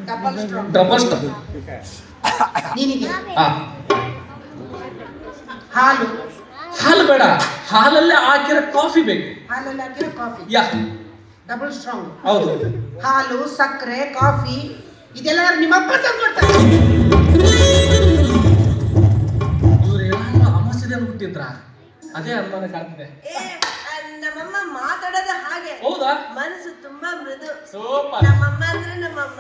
Double strong. ನಿನಗೆ ಹಾಲು ಹಾಲು ಬೇಡ, ಹಾಲಲ್ಲೇ ಹಾಕಿರೋ ಕಾಫಿ ಬೇಕು. ಹಾಲಲ್ಲಿ ಹಾಕಿರೋ ಕಾಫಿ ಯಾ ಡಬಲ್ ಸ್ಟ್ರಾಂಗ್. ಹೌದು. ಹಾಲು, ಸಕ್ಕರೆ, ಕಾಫಿ ಇದೆಲ್ಲ ನಿಮ್ಮಪ್ಪ ತಂದ್ಕೊಡ್ತಾರೆ. ಇವ್ರು ಏನಾದ್ರು ಅಮಾಸೆ ಹುಟ್ಟಿದ್ರ ಅದೇ ಅನುಮಾನ ಕಾಡ್ತಿದೆ. ನಮ್ಮಮ್ಮ ಮಾತಾಡೋದ ಹಾಗೆ. ಹೌದಾ? ಮನಸ್ಸು ತುಂಬಾ ಮೃದು. ಸೂಪರ್. ನಮ್ಮಮ್ಮ ಅಂದ್ರೆ ನಮ್ಮಮ್ಮ.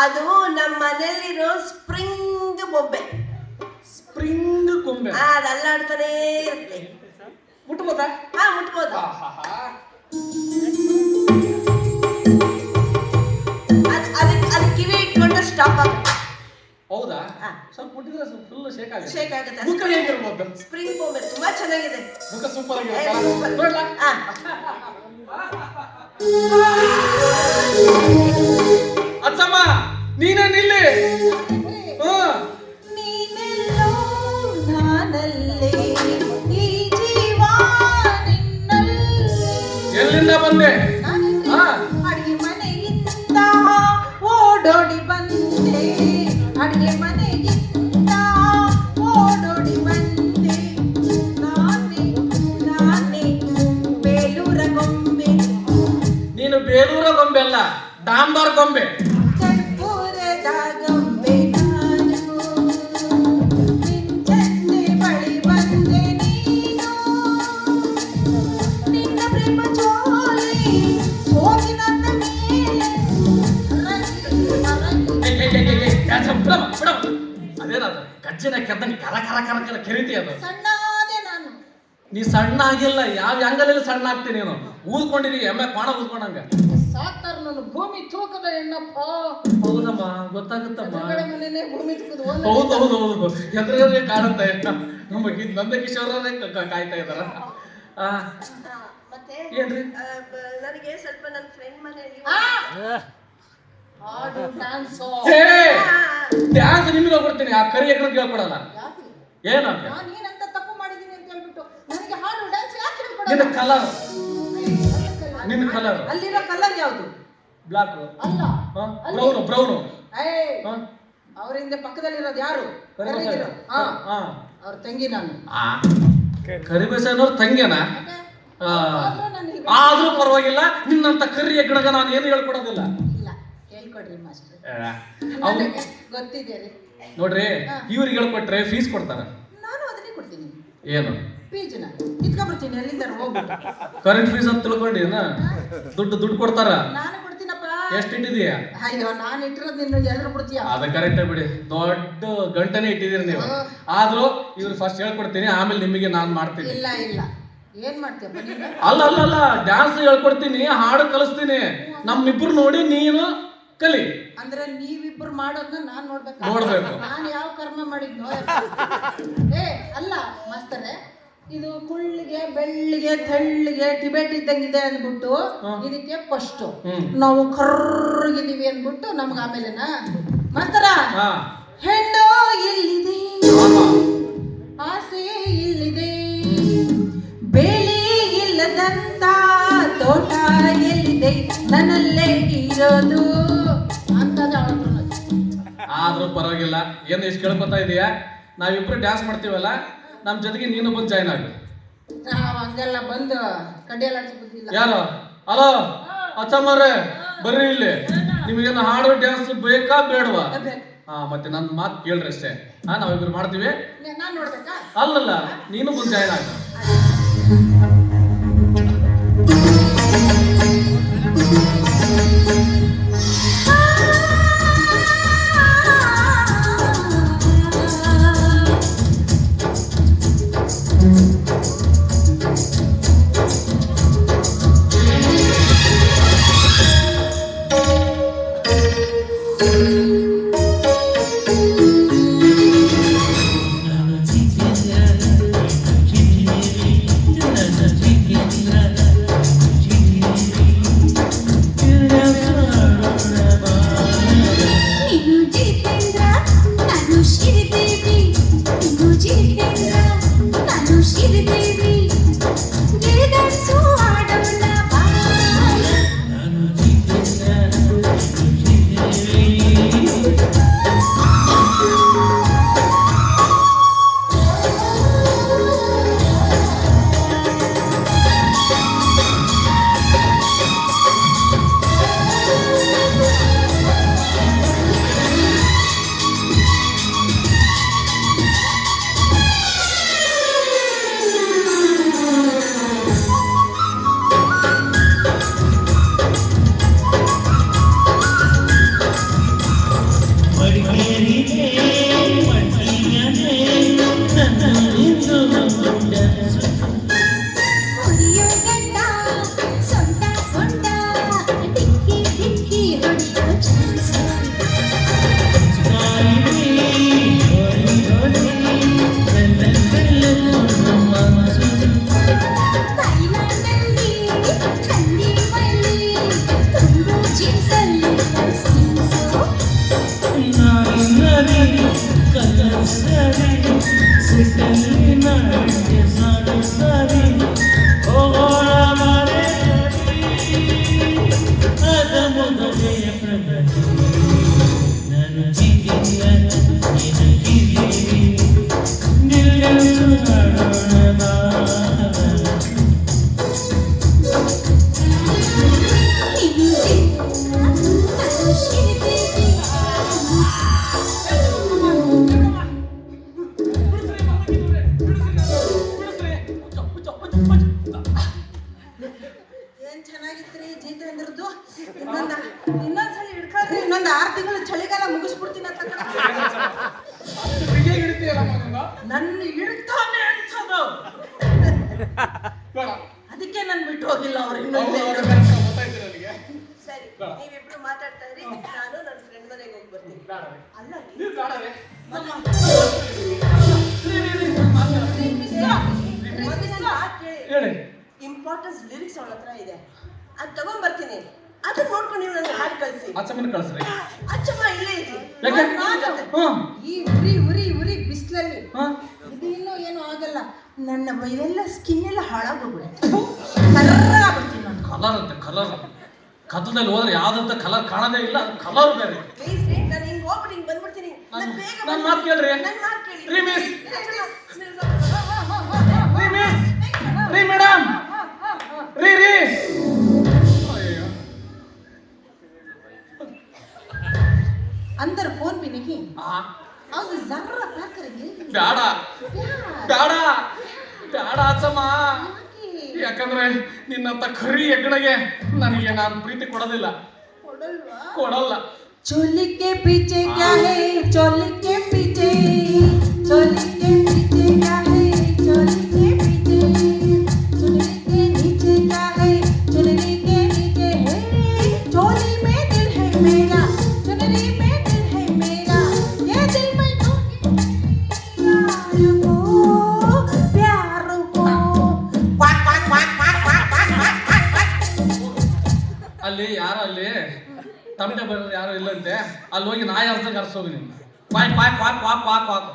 ಅದು ನಮ್ಮ ಮನೆಯಲ್ಲಿರೋ ಸ್ಪ್ರಿಂಗ್ ಬೊಬ್ಬೆ. ಸ್ಪ್ರಿಂಗ್ ಗೊಂಬೆ. ಅದು ಅಲ್ಲಾಡ್ತಾನೆ ಇರುತ್ತೆ. ಮುಟ್ಬೋದಾ? ಮುಟ್ಬೋದು. ಅದು ಕಿವಿ ಇಟ್ಕೊಂಡು ಸ್ಟಾಪ್ ಆಗುತ್ತೆ. ಹೌದಾ? ಸ್ವಲ್ಪ ಮುಟ್ಟಿದ್ರೆ ಫುಲ್ ಶೇಕ್ ಆಗುತ್ತೆ. ಮುಖ ಹೇಗಿರ್ಬೋದು? ಸ್ಪ್ರಿಂಗ್ ಬೊಬ್ಬೆ ತುಂಬಾ ಚೆನ್ನಾಗಿದೆ. ಮುಖ ಸೂಪರ್ ಆಗಿದೆ. ಅಚ್ಚಮ್ಮ ನೀನೇ ನಿಲ್ಲಿ. ನೀನೆಲ್ಲೋ ನಾನಲ್ಲಿ, ಈ ಜೀವ ನಿನ್ನಲ್ಲಿ. ಎಲ್ಲಿಂದ ಬಂದೆ? ಅಡಿಗೆ ಮನೆಯಿಂದ ಓಡೋಡಿ ಬಂದೆ. ಅಡಿಗೆ ಮನೆಯಿಂದ ಓಡೋಡಿ ಬಂದೆ. ನಾನೇ ಬೇಲೂರ ಗೊಂಬೆ. ನೀನು ಬೇಲೂರ ಗೊಂಬೆ ಅಲ್ಲ, ಡಾಂಬರ್ ಗೊಂಬೆ. ಕರ್ಪೂರದ ಗೊಂಬೆ ನಾನು. ನಿನ್ನ ಬಳಿ ಬಂದೆ ನೀನು. ನಿನ್ನ ಪ್ರೇಮ ಜೋಲೆ ಹೋಗಿ ನನ್ನ ಮೇಲೆ. ಅದೇನದು ಗಜ್ಜಿನ ಕೆದ್ದಂಗೆ ಕರ ಕರ ಕರ ಕರ ಕೆರಿತಿ ಅದು. ಸಣ್ಣದೇ ನಾನು. ನೀ ಸಣ್ಣ ಆಗಿಲ್ಲ, ಯಾವ ಆಂಗಲಲ್ಲಿ ಸಣ್ಣ ಆಗ್ತೀನಿ ನೀನು. ಊದ್ಕೊಂಡಿದೀವಿ ಎಮ್ಮೆ ಕೋಣ ಊದ್ಕೊಂಡಂಗ. ಸಾಕ್ತಾರ ನನ್ನ ಭೂಮಿ ತೂಕದ ಹೆಣ್ಣಪ್ಪ. ಹೌದಮ್ಮ, ಗೊತ್ತಾಗುತ್ತಮ್ಮ. ಮನೆಯೇ ಭೂಮಿ ತೂಕದ. ಹೌದು ಹೌದು ಹೌದು, ಎದುರೇ ಕಾಣುತ್ತೆ. ನಮ್ಮ ನಂದಕಿಶೋರೇ ಕಾಯ್ತಾ ಇದಾರ. ಮತ್ತೆ ಏನ್ರಿ? ನನಗೆ ಸ್ವಲ್ಪ ನನ್ನ ಫ್ರೆಂಡ್ ಮನೆಯಲ್ಲಿ ಹಾಡು ಡ್ಯಾನ್ಸು. ಡ್ಯಾನ್ಸ್ ನಿಮ್ಗೆ ಕೊಡ್ತೀನಿ, ಆ ಕರಿ ಎಕರೆ ಕೇಳ್ಕೊಡಲ್ಲ. ಏನಂತ? ನಾನು ಏನಂತ ತಪ್ಪು ಮಾಡಿದೀನಿ ಅಂತ ಹೇಳ್ಬಿಟ್ಟು ನನಗೆ ಹಾಡು ಡ್ಯಾನ್ಸ್ ಯಾಕೆ ಹೇಳ್ಕೊಡಲ್ಲ? ನಿನ್ನ ಕಲರ್, ನಿನ್ನ ಕಲರ್. ಅಲ್ಲಿರೋ ಕಲರ್ ಯಾವುದು? ಬ್ಲಾಕ್ ಅಲ್ಲ, ಬ್ರೌನು ಬ್ರೌನು. ಅವರಿಂದ ಪಕ್ಕದಲ್ಲಿರೋದು ಯಾರು? ಅವ್ರ ತಂಗಿ ನಾನು. ಕರಿಬೇಸನವ್ರ ತಂಗಿನ? ಆದ್ರೂ ಪರವಾಗಿಲ್ಲ, ನಿನ್ನಂತ ಕರಿ ಎಗ್ಗಡಗ ನಾನು ಏನು ಹೇಳ್ಕೊಡೋದಿಲ್ಲ. ಇಲ್ಲ, ಹೇಳ್ಕೊಡ್ರಿ ಮಾಸ್ಟರ್. ಗೊತ್ತಿದೆ ರೀ. ನೋಡ್ರಿ, ಇವ್ರಿಗೆ ಹೇಳ್ಕೊಟ್ರೆ ಫೀಸ್ ಕೊಡ್ತಾರ. ನಾನು ಅದನ್ನೇ ಕೊಡ್ತೀನಿ. ಏನು ಫೀಸ್ನ ಇಟ್ಕೊಂಡ್ಬರ್ತೀನಿ ಎಲ್ಲಿಂದ ಹೋಗ್ಬಿಟ್ಟು. ಕರೆಂಟ್ ಫೀಸ್ ಅಂತ ತಿಳ್ಕೊಂಡಿನ ದುಡ್ಡು ಕೊಡ್ತಾರ. ನಾನು ಕೊಡ್ತೀನಪ್ಪ. ಎಷ್ಟು ಇಟ್ಟಿದೀಯ? ಅಯ್ಯೋ, ನಾನು ಇಟ್ಟಿರೋದು ನಿನ್ನ ಎದುರು ಕೊಡ್ತೀಯ? ಅದ ಕರೆಕ್ಟ್ ಬಿಡಿ, ದೊಡ್ಡ ಗಂಟನೆ ಇಟ್ಟಿದ್ದೀರಿ ನೀವು. ಆದ್ರೂ ಇವ್ರು ಫಸ್ಟ್ ಹೇಳ್ಕೊಡ್ತೀನಿ, ಆಮೇಲೆ ನಿಮಗೆ ನಾನ್ ಮಾಡ್ತೀನಿ. ಇಲ್ಲ ಇಲ್ಲ, ಏನ್ ಮಾಡ್ತೀಯಪ್ಪ ನೀನು? ಅಲ್ಲ ಅಲ್ಲ ಅಲ್ಲ, ಡ್ಯಾನ್ಸ್ ಹೇಳ್ಕೊಡ್ತೀನಿ, ಹಾಡು ಕಲಿಸ್ತೀನಿ. ನಮ್ಮಿಬ್ರು ನೋಡಿ ನೀನು ಕಲಿ. ಅಂದ್ರೆ ನೀವಿಬ್ರು ಮಾಡೋದನ್ನ ನಾನ್ ನೋಡ್ಬೇಕು. ನಾನು ಯಾವ ಕರ್ಮ ಮಾಡಿದ್ನೋ. ಅಲ್ಲ ಮಾಸ್ತರೇ, ಇದು ಕುಳ್ಳಿಗೆ ಬೆಳ್ಳಿಗೆ ತೆಳ್ಳಿಗೆ ಟಿಬೇಟ್ ಇದ್ದಂಗಿದೆ ಅಂದ್ಬಿಟ್ಟು ಇದಕ್ಕೆ ಫಸ್ಟ್ ನಾವು ಕರ್ರಗಿದೀವಿ ಅಂದ್ಬಿಟ್ಟು ನಮ್ಗೆ ಆಮೇಲೆನಾ ಮಾಸ್ತರ ಹೆಣ್ಣು ಇಲ್ಲಿದೆ, ಆಸೆ ಇಲ್ಲಿದೆ, ಬೇಲಿ ಇಲ್ಲದಂತ ತೋಟ ಎಲ್ಲಿದೆ, ನನ್ನಲ್ಲೇ ಇರೋದು ಅಂತದ. ಆದ್ರೂ ಪರವಾಗಿಲ್ಲ, ಏನು ಇಷ್ಟು ಕೇಳ್ಕೊತಾ ಇದೀಯಾ? ನಾವಿಬ್ರು ಡ್ಯಾನ್ಸ್ ಮಾಡ್ತೀವಲ್ಲ, ನಮ್ ಜೊತೆಗೆ ನೀನು ಬಂದು ಜಾಯ್ನ್ ಆಗ. ನಾವ್ ಹಂಗೆಲ್ಲ ಬಂದು ಕಡ್ಡಿಯಲ್ಲ ಬುದ್ಧಿಲ್ಲ. ಯಾರು? ಹಲೋ ಅಚ್ಚಮ್ಮರೇ, ಬರ್ರಿ ಇಲ್ಲಿ. ನಿಮಗೇನು ಹಾಡು ಡ್ಯಾನ್ಸ್ ಬೇಕಾ ಬೇಡವಾ? ಮತ್ತೆ ನನ್ನ ಮಾತು ಕೇಳ್ರಿ ಅಷ್ಟೇ. ನಾವಿಬ್ರು ಮಾಡ್ತೀವಿ. ನಾನ್ ನೋಡ್ಬೇಕಾ? ಅಲ್ಲಲ್ಲ, ನೀನು ಬಂದು ಜಾಯ್ನ್ ಆಗ. ಸರಿ ಸಿಟ್ಟಲ್ಲಿ ನಾಡಿಗೆ ಸಾಡು ಸರಿ ಹೋಗೋಣ ಮಾರೆ ಅದ ಮೊದಲೆಯ ಪ್ರಗತಿ ನನ್ನ ಜಿಗಿಯ ನಿನಗಿರಿ ನಿಲ್ಲಲು ನಾಡೋಣ ಬಾ ಏನ್ ಚೆನ್ನಾಗಿತ್ರಿ ಜಿತೇಂದ್ರದ್ದು. ಇನ್ನೊಂದ್ಸಲ ಹಿಡ್ಕೊಂಡ್ರೆ ಇನ್ನೊಂದ್ 6 ತಿಂಗಳು ಚಳಿಗಾಲ ಮುಗಿಸ್ಬಿಡ್ತೀನಿ ಅಂತ ನನ್ನ ಹಿಡ್ತಾನೆ ಅನ್ಸೋದು. ಅದಕ್ಕೆ ನನ್ ಬಿಟ್ಟು ಹೋಗಿಲ್ಲ ಅವ್ರು ಇನ್ನೊಂದು. ಸರಿ ನೀವಿಬ್ರು ಮಾತಾಡ್ತಾ ಇದ್ರಿ, ನಾನು ನನ್ನ ಫ್ರೆಂಡ್ ಮನೆಗೆ ಹೋಗಿ ಬರ್ತೀನಿ. ಅಲ್ಲ ಇಂಪಾರ್ಟೆನ್ಸ್ ಲಿರಿಕ್ಸ್ ಅವಳ ಹತ್ರ ಇದೆ, ಅದ್ ತಗೊಂಡ್ ಬರ್ತೀನಿ. ಅದನ್ನ ನೋಡ್ಕೊಂಡು ನೀವು ನನ್ನ ಹಾಡು ಕಳಿಸಿ. ಅಚ್ಚಮ್ಮನ ಕಳಿಸ್ರಿ. ಅಚ್ಚಮ್ಮ ಇಲ್ಲೇ ಇರ್ಲಿ. ಯಾಕೆ? ಈ ಉರಿ ಉರಿ ಉರಿ ಬಿಸಿಲಲ್ಲಿ ಇದು ಇನ್ನೂ ಏನು ಆಗಲ್ಲ. ನನ್ನ ಇದೆಲ್ಲ ಸ್ಕಿನ್ ಎಲ್ಲ ಹಾಳಾಗೋಗ್ಬಿಡುತ್ತೆ. ಕಲರ್ ಆಗ್ಬಿಡ್ತೀನಿ ನಾನು. ಕಲರ್ ಅಂತ ಕಲರ್ ಕತ್ತಲಲ್ಲಿ ಹೋದ್ರೆ ಯಾವ್ದಂತ ಕಲರ್ ಕಾಣದೇ ಇಲ್ಲ, ಅದು ಕಲರ್ ಬೇರೆ. ಪ್ಲೀಸ್ ರೀ, ನಾನು ಹಿಂಗ್ ಹೋಗ್ಬಿಟ್ಟು ಹಿಂಗ್ ಬಂದ್ಬಿಡ್ತೀನಿ. ನಾನು ಬೇಗ ನನ್ನ ಮಾತು ಕೇಳ್ರಿ. ನನ್ನ ಮಾತು ಕೇಳಿ. ರೀ ಮಿಸ್, ರೀ ಮಿಸ್, ರೀ ಮೇಡಮ್, ರೀ ರೀ. अंदर फोन भी नहीं अब जरा पैक करेंगे ಬೇಡ ಬೇಡ ಬೇಡ ಅಚ್ಚಮ್ಮ. ಯಾಕಂದ್ರೆ ನಿನ್ನಂತ ಖರಿ ಹೆಗ್ಗಣಗೆ ನನಗೆ ನಾನು ಪ್ರೀತಿ ಕೊಡೋದಿಲ್ಲ, ಕೊಡಲ್ಲ. चोली के पीछे क्या है, चोली के पीछे, चोली के पीछे क्या है, चोली के पीछे, चुनरी के नीचे क्या है, चुनरी के नीचे है, चोली में दिल है मेरा, चुनरी में दिल है मेरा, ये दिल में प्यार को ಅಲ್ಲಿ ಯಾರು ಅಲ್ಲಿ ತಮಟೆ ಬರೋದು ಯಾರು ಇಲ್ಲಂತೆ, ಅಲ್ಲಿ ಹೋಗಿ ನಾಯಿ ಅರ್ಸಂಗೆ ಅರ್ಸೋಗಿ ನೀನು. ಪಾಯ್ ಪಾಯ್ ಪಾಕ್ ಪಾಕ್ ಪಾಕ್ ಪಾಕ್.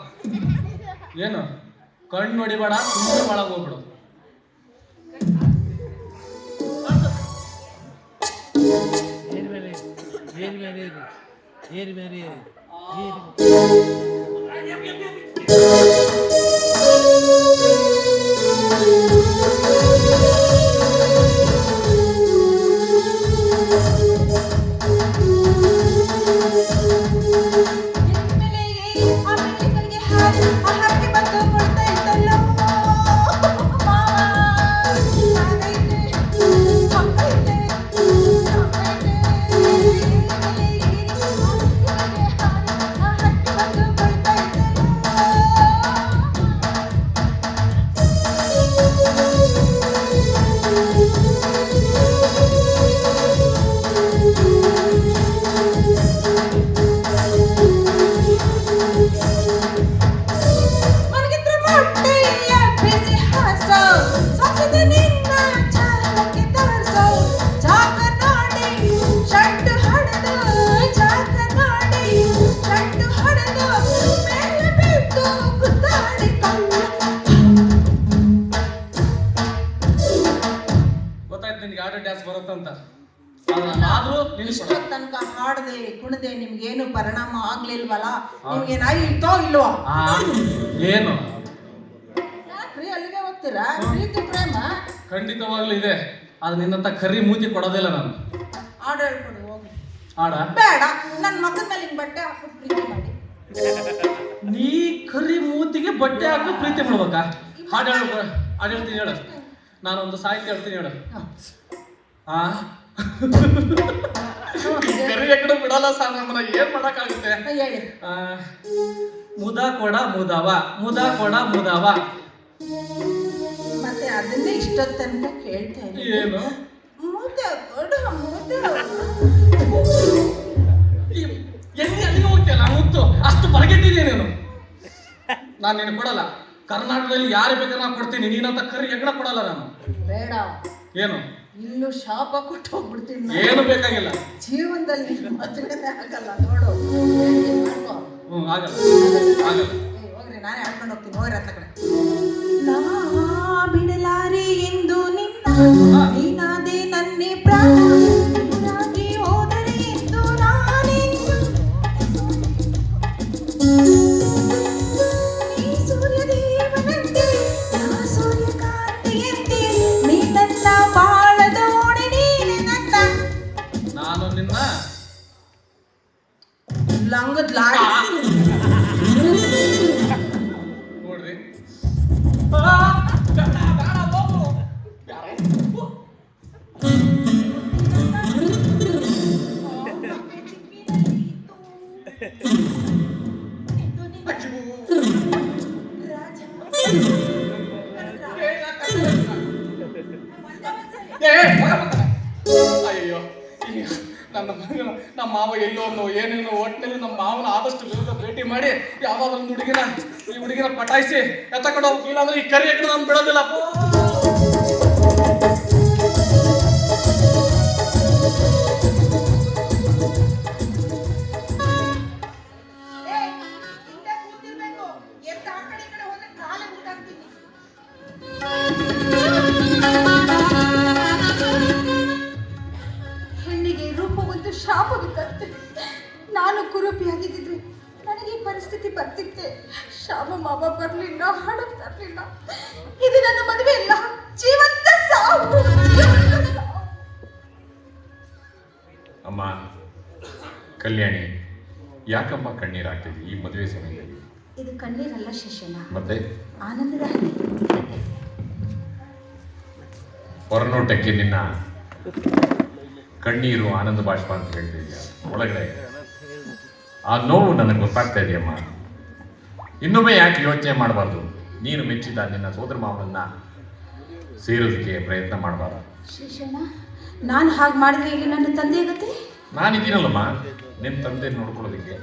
ಏನು ಕಣ್ಣು ನೋಡಿಬೇಡ, ಸುಮ್ಮನೆ ಒಳಗೆ ಹೋಗ್ಬಿಡು. ನಿನ್ಗೆ ಆಡೋ ಡ್ಯಾನ್ಸ್ ಬರುತ್ತಂತ, ಆದ್ರೂ ಇಷ್ಟೋ ತನಕ ಹಾಡದೆ ಕುಣದೆ ನಿಮ್ಗೇನು ಪರಿಣಾಮ ಆಗ್ಲಿಲ್ವಲ್ಲ? ನಿಮ್ಗೆ ನಾಯಿ ಇತ್ತೋ ಇಲ್ವೋ? ಏನು ಯಾಕ್ರಿ ಅಲ್ಲಿಗೆ ಹೋಗ್ತೀರಾ? ಪ್ರೀತಿ ಪ್ರೇಮ ಖಂಡಿತವಾಗ್ಲೂ ಇದೆ, ಅದು ನಿನ್ನಂತ ಕರಿ ಮೂತಿ ಕೊಡೋದಿಲ್ಲ ನಾನು. ಹಾಡು ಹೇಳ್ಕೊಡು ಹೋಗಿ. ಹಾಡ ಬೇಡ, ನನ್ನ ಮಕ್ಕದ ಮೇಲೆ ಹಿಂಗ್ ಬಟ್ಟೆ ಹಾಕ್ಬಿಟ್ಟು ಪ್ರೀತಿ ಮಾಡಿ. ನೀ ಕರಿ ಮೂತಿಗೆ ಬಟ್ಟೆ ಹಾಕಿ ಪ್ರೀತಿ ಮಾಡ್ಬೇಕಾ? ಹಾಡು ಹೇಳು, ಹಾಡು ಹೇಳ್ತೀನಿ ಹೇಳು. ನಾನೊಂದು ಸಾಹಿತ್ಯ ಹೇಳ್ತೀನಿ ಹೇಳು. ಕರಿ ಎಕಡೆ ಬಿಡಲ್ಲ ಸರ್, ನಮ್ಮನ್ನ ಏನ್ ಮಾಡಕ್ಕಾಗುತ್ತೆ? ಹೇಳಿ. ಮುದ ಕೊಡ ಮುದವ, ಮುದ ಕೊಡ ಮುದವ. ಮತ್ತೆ ಅದನ್ನೇ ಇಷ್ಟೊತ್ತು ತನಕ ಕೇಳ್ತಾ ಇದ್ದೀನಿ. ಏನು ಮುದ ಕೊಡ ಮುದ. ಎಲ್ಲಿ ಅಲ್ಲಿಗೆ ಹೋಗ್ತೀಯಲ್ಲ ಮುತ್ತು, ಅಷ್ಟು ಬರಗೆಟ್ಟಿದ್ದೀನಿ ನೀನು. ನಾನು ನಿನಗೆ ಕೊಡಲ್ಲ. ಕರ್ನಾಟಕದಲ್ಲಿ ಯಾರು ಬೇಕಾದ್ರೆ ನಾನು ಕೊಡ್ತೀನಿ, ನೀನಂತ ಕರಿ ಎಗಡ ಕೊಡಲ್ಲ ನಾನು. ಬೇಡ. ಏನು ಇಲ್ಲೂ ಶಾಪ ಕೊಟ್ಟು ಹೋಗ್ಬಿಡ್ತೀನಿ. ಏನು ಬೇಕಾಗಿಲ್ಲ ಜೀವನದಲ್ಲಿ ಮದುವೆನೇ ಆಗಲ್ಲ ನೋಡು. ಮಾಡ್ಕೋ. ಆಗಲ್ಲ ಆಗಲ್ಲ. ಹೋಗ್ತೀನಿ, ನಾನೇ ಆಡ್ಕೊಂಡು ಹೋಗ್ತೀನಿ. ಹೋಗ್ರಿ ಅತ್ತ ಕಡೆ. ನಾ ಬಿಡಲಾರೆ ಎಂದು ನಿನ್ನ ನೀನಾದೆ ನನ್ನೇ ಪ್ರಾಣ ನೀನಾಗಿ ಹೋದರೆ ಎಂದು ನಾನೆಂದು ನೀ ಸೂರ್ಯದೇವನಂತೆ ನಾ ಸೂರ್ಯಕಾಂತಿಯಂತೆ ನೀ ನನ್ನ ಬಾಳದೋಡೆ ನೀನೆ ನನ್ನ ನಾನು ನಿನ್ನ ಲಂಗದ ಲಾಡಿ ನೋಡ್ರಿ ಅಯ್ಯೋ ನಮ್ಮ ಮಾವ ಎಲ್ಲೋ ಏನೇನೋ ಒಟ್ಟಿನಲ್ಲಿ ನಮ್ಮ ಮಾವನ ಆದಷ್ಟು ಬೇಗ ಭೇಟಿ ಮಾಡಿ ಯಾವ್ದಾದ್ರು ಒಂದು ಈ ಹುಡುಗಿನ ಪಟಾಯಿಸಿ ಎತ್ತಕೊಂಡು ಹೋಗ್ಲಿಲ್ಲ ಅಂದ್ರೆ ಈ ಕರಿ ಎಕ್ಕಡ ನಾನು ಬಿಡೋದಿಲ್ಲ. ಹೆಣ್ಣಿಗೆ ರೂಪವೊಂದು ಶಾಪವಿದ್ದಂತೆ. ನಾನು ಕುರೂಪಿಯಾಗಿದ್ದಿದ್ರೆ ನನಗೆ ಈ ಪರಿಸ್ಥಿತಿ ಬರ್ತಿತ್ತೆ. ಶಾಮ ಮಾವ ಬರಲಿಲ್ಲ, ಹಣ ತರಲಿಲ್ಲ. ಇದು ನನ್ನ ಮದುವೆ ಇಲ್ಲ, ಜೀವಂತ ಸಾವು. ಅಮ್ಮ ಕಲ್ಯಾಣಿ, ಯಾಕಮ್ಮ ಕಣ್ಣೀರಾಗ್ತಿದೆ ಈ ಮದುವೆ ಸಮಯದಲ್ಲಿ? ಇದು ಕಣ್ಣೀರಲ್ಲ ಶಿಷ್ಯನ, ಮತ್ತೆ ಆನಂದದ ಹೊರನೋಟಕ್ಕೆ ನಿನ್ನ ಕಣ್ಣೀರು ಆನಂದ ಬಾಷ್ಪ ಅಂತ ಹೇಳ್ತಿದ್ಯಾ, ಒಳಗಡೆ ಆ ನೋವು ನನಗೆ ಗೊತ್ತಾಗ್ತಾ ಇದೆಯಮ್ಮ. ಇನ್ನೊಮ್ಮೆ ಯಾಕೆ ಯೋಚನೆ ಮಾಡಬಾರ್ದು? ನೀನು ಮೆಚ್ಚಿದ ನಿನ್ನ ಸೋದರ ಮಾವನನ್ನ ಸೇರೋದಕ್ಕೆ ಪ್ರಯತ್ನ ಮಾಡಬಾರ್ದು. ಶಿಷ್ಯನ, ನಾನು ಹಾಗೆ ಮಾಡಿದ್ರೆ ಇಲ್ಲಿ ನನ್ನ ತಂದೆ ಗತಿ? ನಾನಿದ್ದೀನಲ್ಲಮ್ಮ ನಿನ್ನ ತಂದೆ ನೋಡ್ಕೊಳ್ಳೋದಕ್ಕೆ.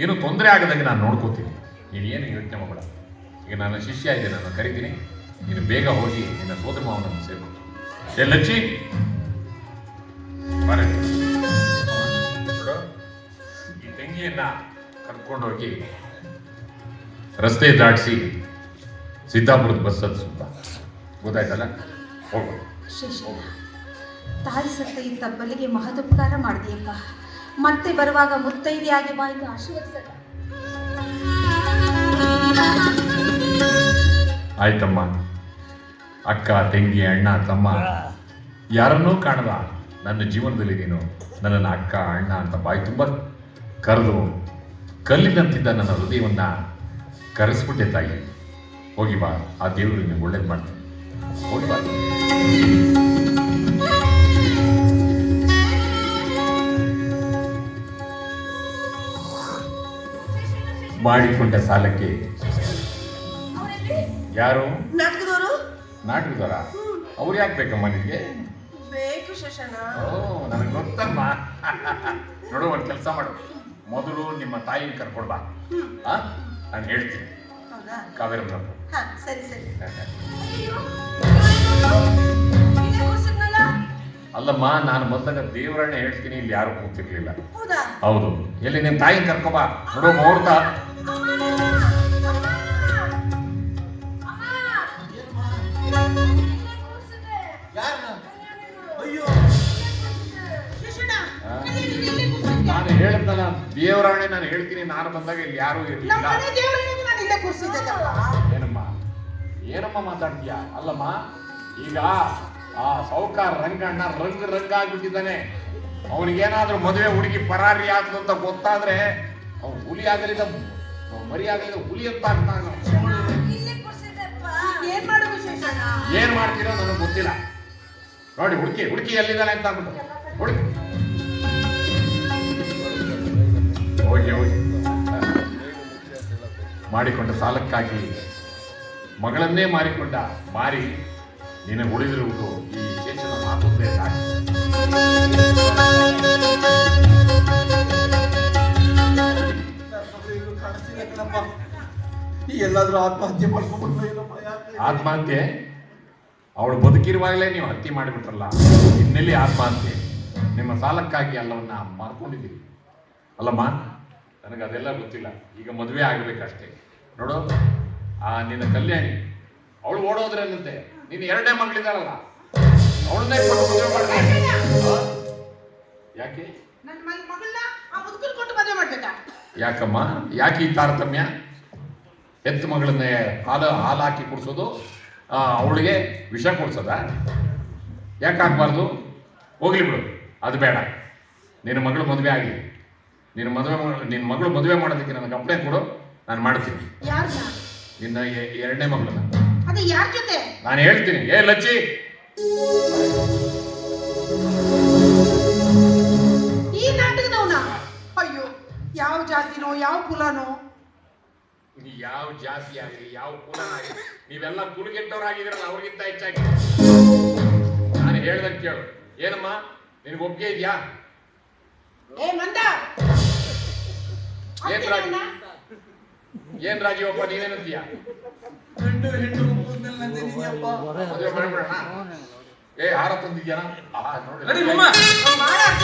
ಏನು ತೊಂದರೆ ಆಗದಂಗೆ ನಾನು ನೋಡ್ಕೋತೀನಿ. ನೀನು ಏನು ಯೋಚನೆ ಮಾಡಬೇಡ. ಈಗ ನನ್ನ ಶಿಷ್ಯ ಇದೆ, ನಾನು ಕರಿತೀನಿ. ನೀನು ಬೇಗ ಹೋಗಿ ನಿನ್ನ ಸೋದರ ಮಾವನನ್ನು ಸೇರು. ಲಚ್ಚಿ ಬರ, ನೋಡು, ಈ ತಂಗಿಯನ್ನ ಕರ್ಕೊಂಡೋಗಿ ರಸ್ತೆ ದಾಟಿಸಿ ಸಿದ್ದಾಪುರದ ಬಸ್ ಹತ್ಸುತ್ತ. ಗೊತ್ತಾಯ್ತಲ್ಲ? ಹೋಗ್ಬೋದು. ಶಿಷ್ಯನ, ತಾಯಿ ಸತ್ತ ಈ ತಬ್ಬಲಿಗೆ ಮಹದುಪಕಾರ ಮಾಡಿದೆಯಪ್ಪ. ಮತ್ತೆ ಬರುವಾಗ ಮುತ್ತೈದೆಯಾಗಿ ಬಾಯಿಗೆ ಆಶೀರ್ವದಿಸಲ್ಲ. ಆಯ್ತಮ್ಮ. ಅಕ್ಕ, ತಂಗಿ, ಅಣ್ಣ, ತಮ್ಮ ಯಾರನ್ನೂ ಕಾಣದ ನನ್ನ ಜೀವನದಲ್ಲಿ ನೀನು ನನ್ನನ್ನು ಅಕ್ಕ, ಅಣ್ಣ ಅಂತ ಬಾಯಿ ತುಂಬ ಕರೆದು ಕಲ್ಲಿನಂತಿದ್ದ ನನ್ನ ಹೃದಯವನ್ನ ಕರೆಸ್ಬಿಟ್ಟೆ ತಾಯಿ. ಹೋಗಿ ಬಾ, ಆ ದೇವರು ನಿನಗೆ ಒಳ್ಳೇದು ಮಾಡ್ತೀನಿ. ಹೋಗಿ ಬಾ. ಮಾಡಿಕೊಂಡ ಸಾಲಕ್ಕೆ ಯಾರು? ನಾಟಕದವರು. ನಾಟಕದವರ? ಅವ್ರು ಯಾಕೆ ಬೇಕಮ್ಮ ನಿನಗೆ? ಬೇಕು ಶಶನ. ಓ, ನನಗೆ ಗೊತ್ತಮ್ಮ. ನೋಡು, ಒಂದು ಕೆಲಸ ಮಾಡು. ಮೊದಲು ನಿಮ್ಮ ತಾಯಿನ ಕರ್ಕೊಂಡು ಬಾ. ನಾನು ಹೇಳ್ತೀನಿ. ಕಾವೇರಮ್ಮ. ಸರಿ ಸರಿ. ಅಲ್ಲಮ್ಮ, ನಾನು ಬಂದಾಗ ದೇವರನ್ನ ಹೇಳ್ತೀನಿ, ಇಲ್ಲಿ ಯಾರು ಕೂತಿರ್ಲಿಲ್ಲ. ಹೌದಾ? ಹೌದು. ಎಲ್ಲಿ ನಿಮ್ಮ ತಾಯಿನ ಕರ್ಕೊಬಾ. ನೋಡು, ಮುಹೂರ್ತ. ನಾನು ಹೇಳಿದ್ನಲ್ಲ, ದೇವರಾಣೆ ನಾನು ಹೇಳ್ತೀನಿ. ನಾನು ಬಂದಾಗ ಇಲ್ಲಿ ಯಾರು ಇರಲಿಲ್ಲ. ಏನಮ್ಮ ಏನಮ್ಮ ಮಾತಾಡ್ತೀಯ? ಅಲ್ಲಮ್ಮ, ಈಗ ಆ ಸಾಹುಕಾರ ರಂಗಣ್ಣ ರಂಗ ಆಗ್ಬಿಟ್ಟಿದ್ದಾನೆ. ಅವನಿಗೇನಾದ್ರೂ ಮದುವೆ ಹುಡುಗಿ ಪರಾರಿ ಆದ್ಲು ಅಂತ ಗೊತ್ತಾದ್ರೆ ಅವ್ನು ಹುಲಿ ಆಗಲಿದ ಮರಿ ಆಗಲಿದ ಹುಲಿ ಅಂತ ಆಗ್ತಾನ. ಏನ್ ಮಾಡ್ತೀರೋ ನನಗೆ ಗೊತ್ತಿಲ್ಲ. ನೋಡಿ, ಹುಡುಕಿ ಎಲ್ಲಿದ್ದಾನೆ ಅಂತ ಅಂದ್ಬಿಟ್ಟು ಹುಡುಕಿ. ಹೋಗಿ ಮಾಡಿಕೊಂಡ ಸಾಲಕ್ಕಾಗಿ ಮಗಳನ್ನೇ ಮಾರಿಕೊಂಡ ಮಾರಿ ನಿನಗೆ ಉಳಿದಿರುವುದು ಈ ಶೇಷನ ಮಾತೊಂದೇ ಸಾಕು. ಎಲ್ಲಾದ್ರೂ ಆತ್ಮಹತ್ಯೆ ಮಾಡ್ಕೊಂಡು ಆತ್ಮಹತ್ಯೆ? ಅವಳು ಬದುಕಿರುವಾಗಲೇ ನೀವು ಹತ್ಯೆ ಮಾಡಿಬಿಟ್ರಲ್ಲ, ಇನ್ನೆಲ್ಲಿ ಆತ್ಮಹತ್ಯೆ? ನಿಮ್ಮ ಸಾಲಕ್ಕಾಗಿ ಎಲ್ಲವನ್ನ ಮಾರ್ಕೊಂಡಿದ್ದೀರಿ ಅಲ್ಲಮ್ಮ. ನನಗೆ ಅದೆಲ್ಲ ಗೊತ್ತಿಲ್ಲ. ಈಗ ಮದುವೆ ಆಗಬೇಕಷ್ಟೇ. ನೋಡು, ನಿನ್ನ ಕಲ್ಯಾಣಿ ಅವಳು ಓಡೋದ್ರೇನಂತೆ ನೀನು ಎರಡನೇ ಮಗಳಿದ್ದಾಳಲ್ಲ ಅವಳನ್ನೇ ಕೊಟ್ಟು ಮದುವೆ ಮಾಡ್ತೀನಿ. ಯಾಕೆ ನನ್ನ ಮಗಳನ್ನ ಆ ಮುದುಕನ್ ಕೊಟ್ಟು ಮದುವೆ ಮಾಡ್ಬೇಕಾ? ಯಾಕಮ್ಮ ಯಾಕೆ ಈ ತಾರತಮ್ಯ? ಹೆತ್ತ ಮಗಳನ್ನೇ ಹಾಲು ಹಾಕಿ ಕುಡಿಸೋದು, ಅವಳಿಗೆ ವಿಷ ಕೊಡ್ಸೋದ? ಯಾಕೆ ಆಗ್ಬಾರ್ದು? ಹೋಗ್ಲಿ ಬಿಡು, ಅದು ಬೇಡ. ನಿನ್ನ ಮಗಳು ಮದುವೆ ಆಗಲಿ. ನಿನ್ನ ಮಗಳು ಮದುವೆ ಮಾಡೋದಕ್ಕೆ ನನಗೆ ಅಪ್ಪಣೆ ಕೊಡು, ನಾನು ಮಾಡ್ತೀನಿ. ಯಾರನ್ನ? ನಿನ್ನ ಎರಡನೇ ಮಗಳನ್ನ. ಅದೇ ಯಾರ ಜೊತೆ? ನಾನು ಹೇಳ್ತೀನಿ. ಏ ಲಚ್ಚಿ, ಈ ನಾಟಕದವನ? ಅಯ್ಯೋ, ಯಾವ ಜಾತಿನೋ ಯಾವ ಕುಲನೋ? ಯಾವ ಜಾತಿ ಆಗಲಿ ಯಾವ ಕುಲ ಆಗಲಿ ನೀವೆಲ್ಲ ಕುಲಗೆಟ್ಟವರಾಗಿದ್ದೀರಲ್ಲ ಅವ್ರಿಗಿಂತ ಹೆಚ್ಚಾಗಿ. ನಾನು ಹೇಳ್ದಂಗೆ ಕೇಳು. ಏನಮ್ಮ ನಿನಗೆ ಒಪ್ಪಿಗೆ ಇದೆಯಾ? ಏ ಮಂದ, ಏನ್ ರಾಜೀವಪ್ಪ ನೀನೇನಂತೀಯ? ಗಂಡು ಹೆಣ್ಣು ಒಪ್ಪುದ್ಮೇಲೆ ನಂದಿದೀಯಪ್ಪ. ಮದುವೆ ಮಾಡ್ಬಿಡೋಣ. ಏ ಹಾರ ತಂದಿದ್ಯಾನ? ನೋಡಿ ನಡಿ ಮಮ್ಮ. ಮಾಡ ಅರ್ಥ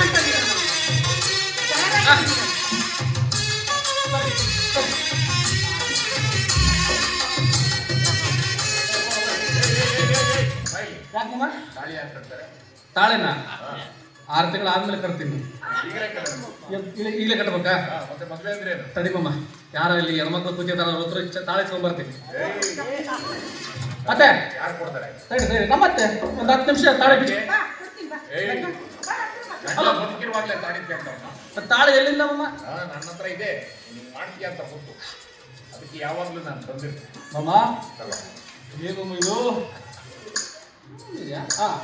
ಯಾಕೆ ಮಮ್ಮ? ತಾಳಿ ಯಾರು ಕಟ್ತಾರೆ? ತಾಳೆನ 6 ತಿಂಗಳು ಆದ್ಮೇಲೆ ಕಟ್ತೀನಿ. ಈಗಲೇ ಕಟ್ಟಬೇಕು. ಈಗಲೇ ಕಟ್ಬೇಕಾ? ಮತ್ತೆ ಮದುವೆ ಅಂದ್ರೆ ಏನು? ತಡಿ ಮಮ್ಮ, ಯಾರೋ ಇಲ್ಲಿ ಹೆಣ್ಮಕ್ಳು ಕೂತಿದಾರ, ಅವ್ರ ತಾಳೆ ತಗೊಂಡ್ಬರ್ತೀನಿ. ಮತ್ತೆ ಯಾರು ಕೊಡ್ತಾರೆ? ತಡಿ ನಮ್ಮತ್ತೆ ಒಂದು 10 ನಿಮಿಷ ತಾಳೆ ಬಿಚ್ಚಿ. ಏಯ್, ಗಂಡ ಬದುಕಿರುವಾಗಲೇ ತಾಳಿ ಕೇಳ್ತಾವ. ತಾಳೆ ಎಲ್ಲಿಂದ ಮಮ್ಮ? ನನ್ನ ಹತ್ರ ಇದೆ, ನೀನು ಮಾಡ್ತೀಯ ಅಂತ ಗೊತ್ತು. ಅದಕ್ಕೆ ಯಾವಾಗಲೂ ನಾನು ತಂದಿರ್ತೀನಿ. ಮಮ್ಮ ಏನು ಇದು?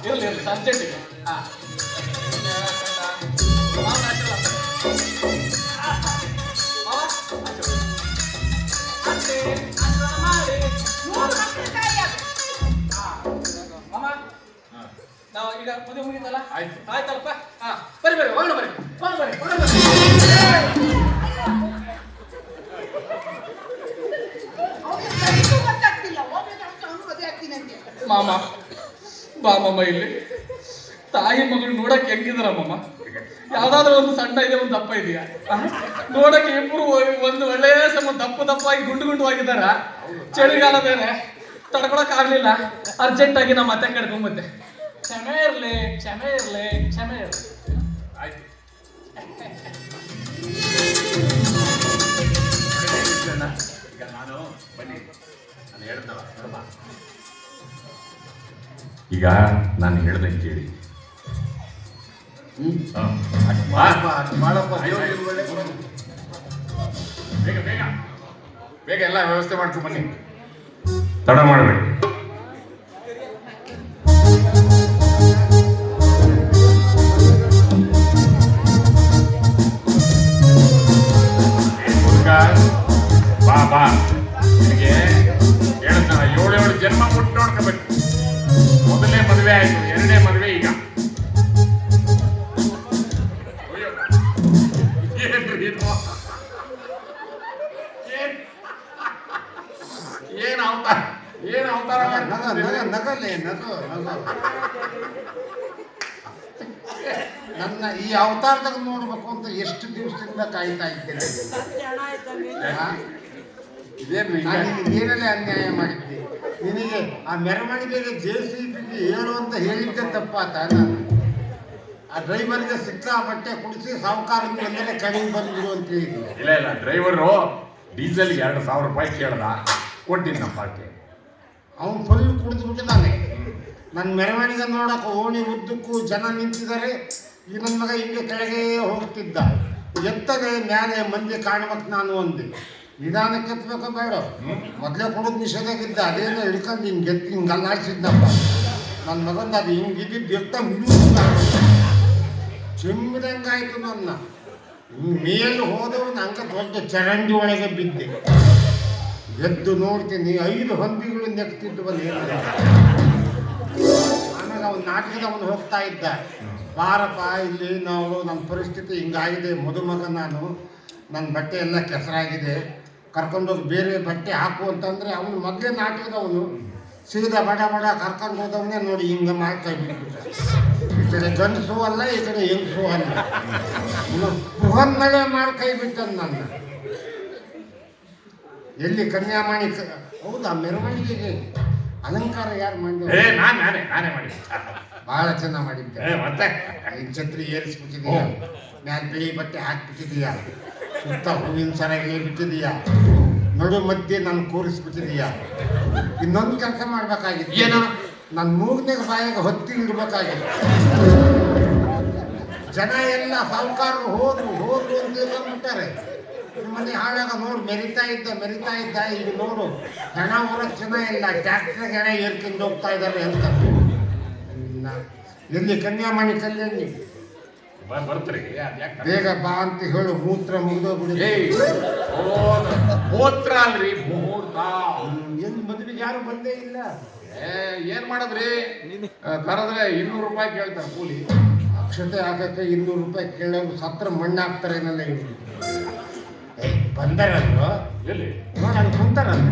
ಇರಲಿ ಅರ್ಜೆಂಟ್ ಇದೆ. ನಾವು ಈಗ ಮದುವೆ ಮುಗಿತಲ್ಲ? ಆಯ್ತು. ಆಯ್ತಲ್ಲಪ್ಪ. ಬರ್ರಿ ಹೋಗೋಣ ಬರ್ರಿ. ಮಾಮ ಬಾ ಮಮ್ಮ, ಇಲ್ಲಿ ತಾಯಿ ಮಗಳು ನೋಡಕ್ ಹೆಂಗಿದಾರ ಮಮ್ಮ? ಯಾವ್ದಾದ್ರು ಒಂದು ಸಣ್ಣ ಇದೆ, ಒಂದು ದಪ್ಪ ಇದೆಯಾ? ನೋಡಕ್ಕೆ ಇಬ್ರು ಒಂದು ಒಳ್ಳೆಯ ದಪ್ಪಾಗಿ ಗುಂಡುವಾಗಿದ್ದಾರ. ಚಳಿಗಾಲ ಬೇರೆ ತಡ್ಕೊಳಕ್ ಆಗ್ಲಿಲ್ಲ. ಅರ್ಜೆಂಟ್ ಆಗಿ ನಮ್ಮ ಮತ್ತೆ ಕಡ್ಕೊಂಬಂದೆ. ಕ್ಷಮೆ ಇರ್ಲಿ. ಆಯ್ತು. ಈಗ ನಾನು ಬನ್ನಿ, ನಾನು ಹೇಳ್ದವ ನೋಡಮ್ಮ. ಈಗ ನಾನು ಹೇಳ್ದಂಗೆ ಕೇಳಿ. ಮಾಡಪ್ಪ, ಬೇಗ ಬೇಗ ಬೇಗ ಎಲ್ಲ ವ್ಯವಸ್ಥೆ ಮಾಡ್ಕೊಂಡು ಬನ್ನಿ, ತಡ ಮಾಡಬೇಡಿ. ಬಾ ನಿನಗೆ ಹೇಳ್ತಾನ 7 ಜನ್ಮ ಮುಟ್ಟು ನೋಡ್ಕೋಬೇಕು. ಮೊದಲನೇ ಮದುವೆ ಆಯ್ತು, ಎರಡನೇ ಮದುವೆ ಈಗ. ಏನ್ ಅವತಾರ ನಗಲೆ ನಗು. ನನ್ನ ಈ ಅವತಾರದಾಗ ನೋಡ್ಬೇಕು ಅಂತ ಎಷ್ಟು ದಿವಸದಿಂದ ಕಾಯ್ತಾ ಇದ್ದೇನೆ. ಇದೇನು ಏನೆಲ್ಲ ಅನ್ಯಾಯ ಮಾಡಿದ್ದೆ ನಿನಗೆ? ಆ ಮೆರವಣಿಗೆಗೆ JCB ಹೇಳು ಅಂತ ಹೇಳಿದ್ದೆ ತಪ್ಪಾತ? ನಾನು ಆ ಡ್ರೈವರ್ಗೆ ಸಿಕ್ಕಾಪಟ್ಟೆ ಕುಡಿಸಿ ಸಾಹುಕಾರನ ಬಂದರೆ ಕಡಿಮೆ ಬಂದ್ಬಿಡು ಅಂತ ಹೇಳಿದ್ದೆ. ಇಲ್ಲ ಡ್ರೈವರು ಡೀಸೆಲ್ 2,000 ರೂಪಾಯಿ ಕೇಳ್ದ, ಕೊಟ್ಟಿನಿ ನಮ್ಮ ಪಾರ್ಟಿ. ಅವನು ಫುಲ್ ಕುಡಿದು ಬಿಟ್ಟಿದ್ದಾನೆ. ನನ್ನ ಮೆರವಣಿಗೆ ನೋಡಕ್ಕೆ ಓಣಿ ಉದ್ದಕ್ಕೂ ಜನ ನಿಂತಿದ್ದಾರೆ. ಈ ನನ್ನ ಮಗ ಹಿಂಗೆ ಕೆಳಗೆ ಹೋಗ್ತಿದ್ದ. ಎತ್ತದೆ ಮ್ಯಾಲೆ ಮಂದಿ ಕಾಣ್ಬೇಕು ನಾನು ಒಂದೆ. ನಿಧಾನಕ್ಕೆ ಎತ್ತಬೇಕು ಬೇಡ, ಮೊದಲೇ ಕೊಡೋದು ನಿಷೇಧಾಗಿದ್ದ. ಅದೇನೋ ಹಿಡ್ಕೊಂಡು ಹಿಂಗೆ ಎತ್ತಿ ಹಿಂಗೆ ಅಲ್ಲಾಡ್ಸಿದ್ನಪ್ಪ ನನ್ನ ಮಗಂದ. ಅದು ಹಿಂಗಿದ್ದಿದ್ದು ಎತ್ತ ಚೆಮ್ಮಿದಂಗಾಯ್ತು. ನನ್ನ ಮೇಲೆ ಹೋದವು ನಂಗೆ ದೊಡ್ಡ ಚರಂಡಿ ಒಳಗೆ ಬಿದ್ದೆ. ಎದ್ದು ನೋಡ್ತೀನಿ 5 ಹಂದಿಗಳು ನೆಕ್ತಿದ್ದು ಬಂದು. ಆಮೇಲೆ ಅವನು ನಾಟಕದವನು ಹೋಗ್ತಾ ಇದ್ದ. ಬಾರಪ್ಪ ಇಲ್ಲಿ ನಾವು, ನನ್ನ ಪರಿಸ್ಥಿತಿ ಹಿಂಗಾಗಿದೆ, ಮದುಮಗ ನಾನು, ನನ್ನ ಬಟ್ಟೆ ಎಲ್ಲ ಕೆಸರಾಗಿದೆ, ಕರ್ಕೊಂಡೋಗಿ ಬೇರೆ ಬಟ್ಟೆ ಹಾಕು ಅಂತಂದರೆ ಅವನು ಮೊದಲೇ ನಾಟಕದವನು ಸೀದಾ ಬಡ ಕರ್ಕೊಂಡು ಹೋದವನೇ ನೋಡಿ ಹಿಂಗೆ ಮಾಡ್ತಾ ಬಿಟ್ಬಿಟ್ಟ. ಈ ಕಡೆ ಗಂಡಸು ಅಲ್ಲ, ಈ ಕಡೆ ಹೆಂಗಸು ಅಲ್ಲ, ಪುಹನ್ನಳೆ ಮಾಡಿ ಕೈ ಬಿಟ್ಟನು ನನ್ನ. ಎಲ್ಲಿ ಕನ್ಯಾಮಣಿ ಹೌದಾ ಮೆರವಣಿಗೆಗೆ ಅಲಂಕಾರ ಯಾರು ಮಾಡಿದ್ರು? ನಾನೇ ಮಾಡಿ. ಬಹಳ ಚೆನ್ನಾಗಿ ಮಾಡಿದ್ದೆ. ಮತ್ತೆ ಈ ಛತ್ರಿ ಏರಿಸ್ಬಿಟ್ಟಿದೀಯ, ಮ್ಯಾಲ ಬಿಳಿ ಬಟ್ಟೆ ಹಾಕ್ಬಿಟ್ಟಿದೀಯ, ಸುತ್ತ ಹೂವಿನ ಸರ ಬಿಟ್ಟಿದೀಯ, ನಡು ಮಧ್ಯೆ ನಾನು ಕೂರಿಸ್ಬಿಟ್ಟಿದೀಯ. ಇನ್ನೊಂದು ಕೆಲಸ ಮಾಡ್ಬೇಕಾಗಿತ್ತು. ಏನು? ನನ್ನ ಮೂಗನೆಗೆ ಬಾಯಿಗೆ ಹೊತ್ತಿ ಇಡ್ಬೇಕಾಗಿತ್ತು. ಜನ ಎಲ್ಲ ಸಾಹುಕಾರರು ಹೋದ್ರು ಅಂತ ಬಂದ್ಬಿಟ್ಟಾರೆ. ಮನೆ ಹಾಳಾಗ ನೋಡು ಮೆರಿತಾ ಇದ್ದ ಈಗ ನೋಡು ಹೆಣ ಹೊರಕ್ಕೆ ಜನ ಇಲ್ಲ, ಟ್ಯಾಕ್ಟ್ರಿಗೆ ಹೆಣ ಏರ್ಕೊಂಡು ಹೋಗ್ತಾ ಇದ್ದಾರೆ ಅಂತ. ಎಲ್ಲಿ ಕನ್ಯಾಮಣಿ ಕಲ್ಯಾಣಿ ಬರ್ತೀರಿ ಬೇಗ ಬಾ ಅಂತ ಹೇಳು, ಮೂತ್ರ ಮುಗಿದೋಗ್ಬಿಡಿ. ಹೋತ್ರ ಅಲ್ರಿ ಮುಹೂರ್ತ. ಎಲ್ಲಿ ಮದುವೆಗೆ ಯಾರು ಬಂದೇ ಇಲ್ಲ. ಏನ್ ಮಾಡದ್ರಿ? ಕರೆದ್ರೆ 200 ರೂಪಾಯಿ ಕೇಳ್ತಾರೆ ಕೂಲಿ. ಅಕ್ಷತೆ ಹಾಕಕ್ಕೆ 200 ರೂಪಾಯಿ ಕೇಳೋರು ಸತ್ರ ಮಣ್ಣು ಹಾಕ್ತಾರೆ ಏನಲ್ಲ. ಬಂದಾರಲ್ವ ಎಲ್ಲಿ ನೋಡಿ ಅಲ್ಲಿ ಕುಂತಾರಲ್ಲ,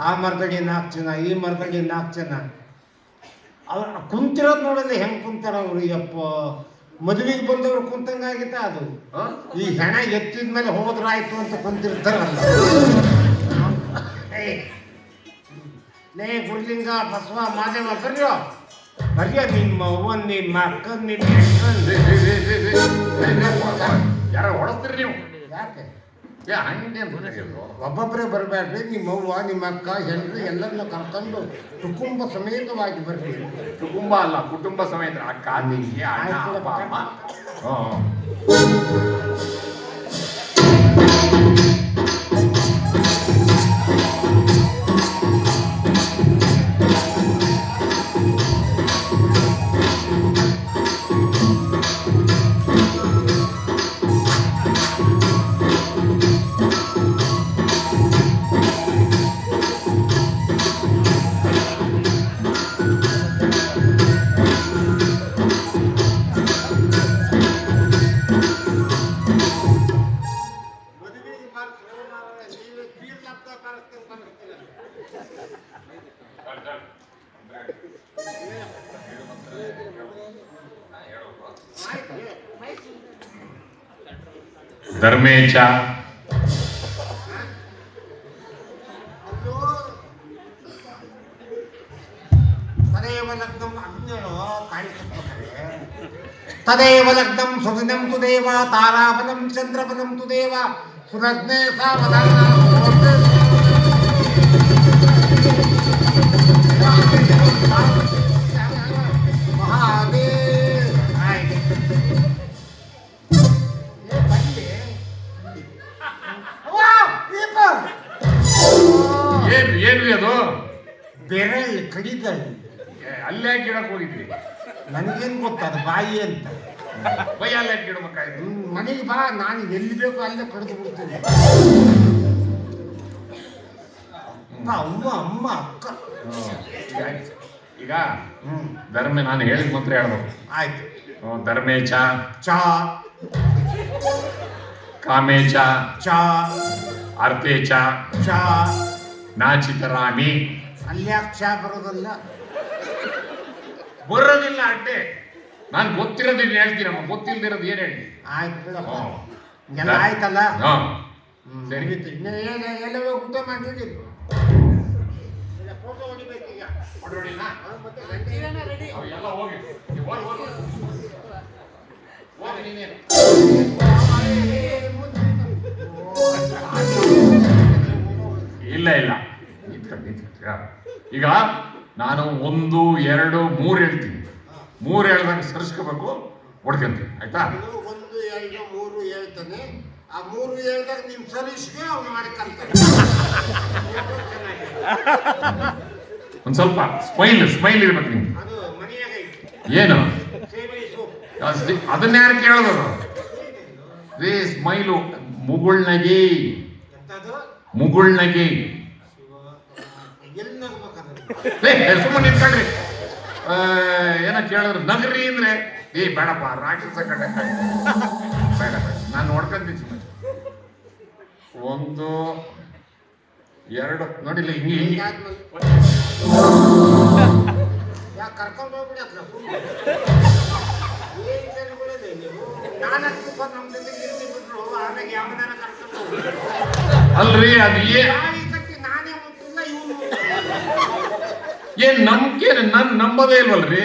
ಆ ಮರದಡಿ 4 ಜನ, ಈ ಮರದಡಿ 4 ಜನ. ಅವ್ರು ಕುಂತಿರೋದು ನೋಡಲ್ಲ ಹೆಂಗೆ ಕುಂತಾರ ಅವರು. ಯಪ್ಪ, ಮದುವೆಗೆ ಬಂದವರು ಕುಂತಂಗಾಗಿತ್ತ ಅದು. ಈ ಹೆಣ ಎತ್ತಿದ ಮೇಲೆ ಹೋದ್ರಾಯ್ತು ಅಂತ ಕುಂತಿರ್ತಾರಲ್ಲ. ನೇ ಗುರುಲಿಂಗ ಬಸವ ಮಾದೇವ ಬರ್ಯೋ ನಿಮ್ಮ ಅವ್ವನ್ ನಿಮ್ಮ ಅಕ್ಕನ್ ನಿಮ್ಮ ಯಾರು ಹೊಡೆಸ್ತೀರಿ ನೀವು? ಯಾಕೆ ಹಂಗೆ ಒಬ್ಬೊಬ್ಬರೇ ಬರಬೇಡ್ರಿ, ನಿಮ್ಮ ಅವ್ವ ನಿಮ್ಮ ಅಕ್ಕ ಹೆಂಡ್ರಿ ಎಲ್ಲರನ್ನ ಕರ್ಕೊಂಡು ಕುಟುಂಬ ಸಮೇತವಾಗಿ ಬರ್ರಿ. ಕುಟುಂಬ ಅಲ್ಲ, ಕುಟುಂಬ ಸಮೇತ ಅಕ್ಕ ತಂಗಿ ಅಣ್ಣ ಅಪ್ಪ ಅಮ್ಮ. ಧರ್ಮೇಚ ತದೇವ ಲಗ್ನಂ ಸುದಿನಂ ತು ದೇವ ತಾರಾಬಲಂ ಚಂದ್ರಬಲಂ ತು ದೇವ ಸುರಜ್ಞೆ ಸಾವಧಾನ ಏನ್ರಿ ಅದು? ಬೆರಳು ಕಡಿದಳು. ಅಲ್ಲೇ ಗಿಡಕ್ಕೆ ಹೋಗಿದ್ರಿ? ನನಗೇನು ಗೊತ್ತದು ಬಾಯಿ ಅಂತ. ಬೈ ಅಲ್ಲೇ ಗಿಡಬೇಕಾಯ್ತು. ಮನೆಗೆ ಬಾ, ನಾನು ಎಲ್ಲಿ ಬೇಕು ಅಲ್ಲೇ ಕಡಿದು ಬಿಡ್ತೀನಿ. ಅಮ್ಮ ಅಕ್ಕ ಈಗ ಧರ್ಮ ನಾನು ಹೇಳಿದ ಮಾತ್ರ ಹೇಳ್ಬೇಕು. ಆಯ್ತು. ಧರ್ಮೇಚ ಚಾ ಕಾಮೇಚ ಚಾ ಅರ್ಥೇಚ ಚಾ ನಾಚಿತರಾಮಿ. ಅಲ್ಯಾಕೆ ಚಾ ಬರೋದಲ್ಲ? ಬರೋದಿಲ್ಲ ಅಡ್ಡೆ. ನಾನು ಗೊತ್ತಿರೋದು ಹೇಳ್ತೀನಮ್ಮ, ಗೊತ್ತಿಲ್ದಿರೋದು ಏನ್ ಹೇಳಿ. ಆಯ್ತು ಬಿಡಪ್ಪ, ಎಲ್ಲ ಆಯ್ತಲ್ಲ. ಸರಿ, ಎಲ್ಲ ಊಟ ಮಾಡಿ ಫೋಟೋ ಹೊಡಿಬೇಕೀಗ. ಎಲ್ಲ ಹೋಗಿ ನೀನೇನು ಇಲ್ಲ ಈಗ ನಾನು 1 2 3 ಹೇಳ್ತೀನಿ. 3 ಹೇಳ್ದಂಗೆ ಸರಿಸ್ಕೋಬೇಕು, ಹೊಡ್ಕೊಂತೀನಿ. ಆಯ್ತಾ? 1 2 3 ಹೇಳ್ತಾನೆ. ಆ 3 ಹೇಳ್ದಾಗ ನೀವು ಸರಿಸ್ಗೆ ಅವ್ನು ಮಾಡ್ಕೊಂತಾನೆ. ಒಂದ್ ಸ್ವಲ್ಪ ಸ್ಮೈಲ್ ಇರ್ಬೇಕು ನೀವು. ಅದು ಮನೆಯಾಗ ಐತಿ. ಏನು ಸೇವೆ ಸೋಪ್. ಅದನ್ನ ಯಾರು ಕೇಳಿದ್ರು? ರೇ ಸ್ಮೈಲು ಮುಗುಳ್ನಗಿ. ಎಂತದು? ಮುಗುಳ್ನಗಿ. ಎಲ್ಲಿ ನಗ್ಬೇಕಾದ್ರೆ ಸುಮ್ಮನೆ ನಿಂತ್ಕೊಳ್ರಿ. ಏನ ಕೇಳಿದ್ರು ನಗರಿ ಅಂದ್ರೆ ಬೇಡಪ್ಪ, ರಾಕ್ಷಸ ಕಡೆ ಬೇಡ ನಾನು ನೋಡ್ಕೊಂತೀನಿ ಸುಮ್ಮನೆ. 1 2 ನೋಡಿಲ್ಲ ಹಿಂಗೆ ಯಾಕೆ ಕರ್ಕೊಂಡು ಹೋಗ್ಬಿಡಿ ಅಕ್ಕ. ಏನ್ ಜನಗಳಿದೆ ನೀವು? 4 ರೂಪಾಯಿ ನಮ್ಮ ಜೊತೆಗೆ ಇರ್ತಿ ಬಿಟ್ರು, ಆಮೇಲೆ ಯಾವನಾರ ಕರ್ಕೊಂಡು ಹೋಗ್ಬಿಡಿ. ಅಲ್ರಿ ಅದು ಗಾಳಿ ಕಟ್ಟಿ ಏನ್ ನಂಬಿಕೆ ನನ್ ನಂಬೋದೇ ಇಲ್ವಲ್ರಿ?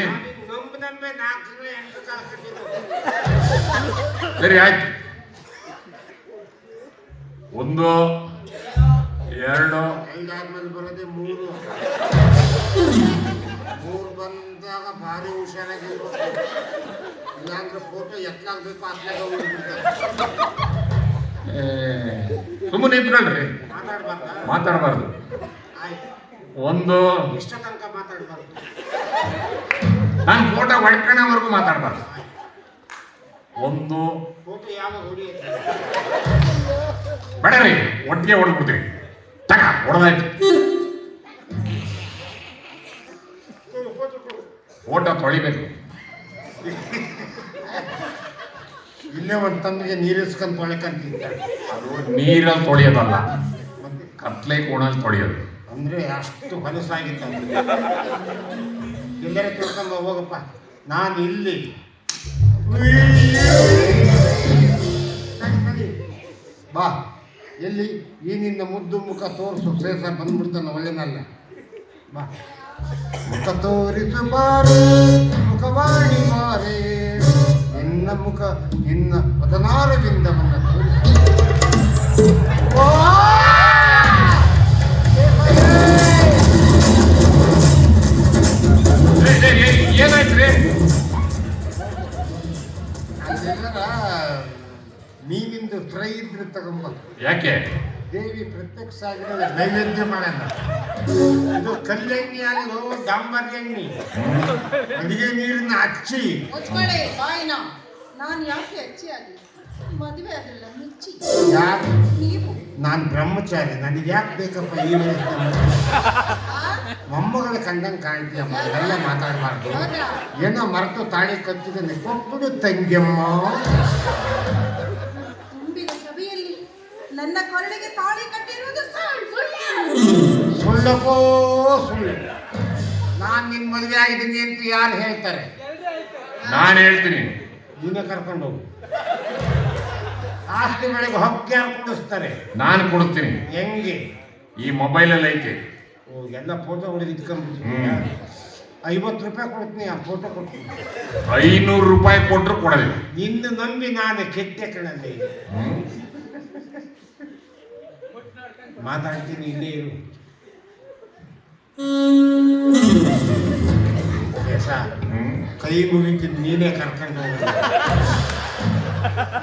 ನಂಬೆ 4 ಜನ ಹೆಂಗ್ ಕಳ್ಕೊಂಡಿದ್ದು. ಸರಿ ಆಯ್ತು, 1 2 ಐದಾದ್ಮೇಲೆ ಬರೋದೇ 3 ಬಂದಾಗ ಭಾರಿ ಹುಷಾರಾಗಿರ್ಬೇಕು. ಇಲ್ಲಾಂದ್ರೆ ಫೋಟೋ ಎತ್ಲಾಗ್ಬೇಕು ಅತ್ಲಾಗ ಹೋಗ್ಬಿಡ್ತಾರೆ. ಸುಮ್ಮನೆ ಇದ್ರಲ್ರಿ, ಮಾತಾಡಬಾರ್ದು. ಆಯ್ತು, 1 ಇಷ್ಟ ತನಕ ಮಾತಾಡಬಾರ್ದು. ನಾನು ಫೋಟೋ ಹೊಡ್ಕೊಳ್ಳೋವರೆಗೂ ಮಾತಾಡಬಾರ್ದು. 1 ಫೋಟೋ ಯಾವಾಗ ಹೊಡಿಯುತ್ತೆ? ಬೇಡ್ರಿ, ಒಟ್ಟಿಗೆ ಹೊಡೆದ್ಬಿಡ್ತೀವಿ. ತಗ ಹೊಡೆದಾಯ್ತು. ಫೋಟೋ ತೊಳಿಬೇಕು. ಇಲ್ಲೇ ಒಂದು ತಮ್ಮಿಗೆ ನೀರಿಸ್ಕೊಂಡು ತೊಳೆಕಂತಿದ್ದ. ಅದು ನೀರಲ್ಲಿ ತೊಳೆಯೋದಲ್ಲ, ಕತ್ಲೆ ಕೋಣಲ್ಲಿ ತೊಳೆಯೋದು. ಅಂದ್ರೆ ಅಷ್ಟು ಹೊಲಸಾಗಿತ್ತು. ಎಲ್ಲರೂ ತಿಳ್ಕೊಂಡು ಹೋಗಪ್ಪ, ನಾನು ಇಲ್ಲಿ ಬಾ. ಎಲ್ಲಿ ಈ ನಿನ್ನ ಮುದ್ದು ಮುಖ ತೋರಿಸು, ಸೇಸ ಬಂದ್ಬಿಡ್ತಾನೆ ಒಳ್ಳೆನಲ್ಲ. ಬಾ, ಮುಖ ತೋರಿಸು ಬಾರೆ, ಮುಖವಾಣಿ ಬಾರೆ, ನಿನ್ನ ಮುಖ ನಿನ್ನ 16 ಬಿಂದವನ್ನು ಏನಾಯ್ತ್ರಿ? ಅಲ್ಲೆಲ್ಲರ ಮೀನಿಂದು ಫ್ರೈ ಇದ್ರೆ ತಗೊಂಬ. ಯಾಕೆ? ದೇವಿ ಪ್ರತ್ಯಕ್ಷ ಆಗಿದ್ರೆ ನೈವೇದ್ಯ ಮಾಡೋಣ. ಇದು ಕಲ್ಲೆಣ್ಣೆ ಅಲ್ಲೋ, ಡಾಂಬರ್ ಎಣ್ಣೆ. ಅಡಿಗೆ ನೀರನ್ನ ಹಚ್ಚಿ ಮುಚ್ಕೊಳ್ಳಿ ಬಾಯಿನ. ನಾನು ಯಾಕೆ ಹೆಚ್ಚಿಯಾಗಿ ಮದುವೆ ಆಗಲ್ಲ ಮುಚ್ಚಿ. ಯಾರು? ನೀವು ನಾನು ಬ್ರಹ್ಮಚಾರಿ, ನನಗೆ ಯಾಕೆ ಬೇಕಪ್ಪ ಈ ಮೊಮ್ಮಗಳ ಕಂಡಂಗೆ ಕಾಣ್ತೀಯಮ್ಮ. ಎಲ್ಲ ಮಾತಾಡಬಾರ್ದು. ಏನೋ ಮರೆತು ತಾಳಿ ಕತ್ತಿದ್ದಾನೆ, ಕೊಟ್ಬಿಡು ತಂಗಿಯಮ್ಮ. ತುಂಬಿದ ಸಭೆಯಲ್ಲಿ ನನ್ನ ಕೊರಳಿಗೆ ತಾಳಿ ಕಟ್ಟಿರುವುದು ಸುಳ್ಳಪ್ಪೋ ಸುಳ್ಳು. ನಾನು ನಿನ್ನ ಮದುವೆ ಆಗಿದ್ದೀನಿ ಅಂತ ಯಾರು ಹೇಳ್ತಾರೆ? ನಾನು ಹೇಳ್ತೀನಿ. ನೀನೇ ಕರ್ಕೊಂಡು ಹೋಗು. ಆಸ್ತಿ ಬೆಳಗ್ಗೆ ಹೊಕ್ಕೆ ಯಾರು ಕೊಡಿಸ್ತಾರೆ? ನಾನು ಕೊಡ್ತೀನಿ. ಹೆಂಗೆ? ಈ ಮೊಬೈಲಲ್ಲಿ ಐತೆ. ಓ, ಎಲ್ಲ ಫೋಟೋ ಹೊಡೆದು ಇಟ್ಕೊಂಡ್ಬಿಡ್ತೀನಿ. 50 ರೂಪಾಯಿ ಕೊಡ್ತೀನಿ, ಆ ಫೋಟೋ ಕೊಡ್ತೀನಿ. 500 ರೂಪಾಯಿ ಕೊಟ್ಟರು ಕೊಡೋದಿಲ್ಲ. ನಿನ್ನ ನಂಬಿ ನಾನು ಕೆಟ್ಟೆ ಕಣಲ್ಲಿ ಮಾತಾಡ್ತೀನಿ. ಇಲ್ಲೇ ಇರು ಕೈ ಮುಗಿತೀನಿ, ನೀನೇ ಕರ್ಕೊಂಡು ಹೋಗ.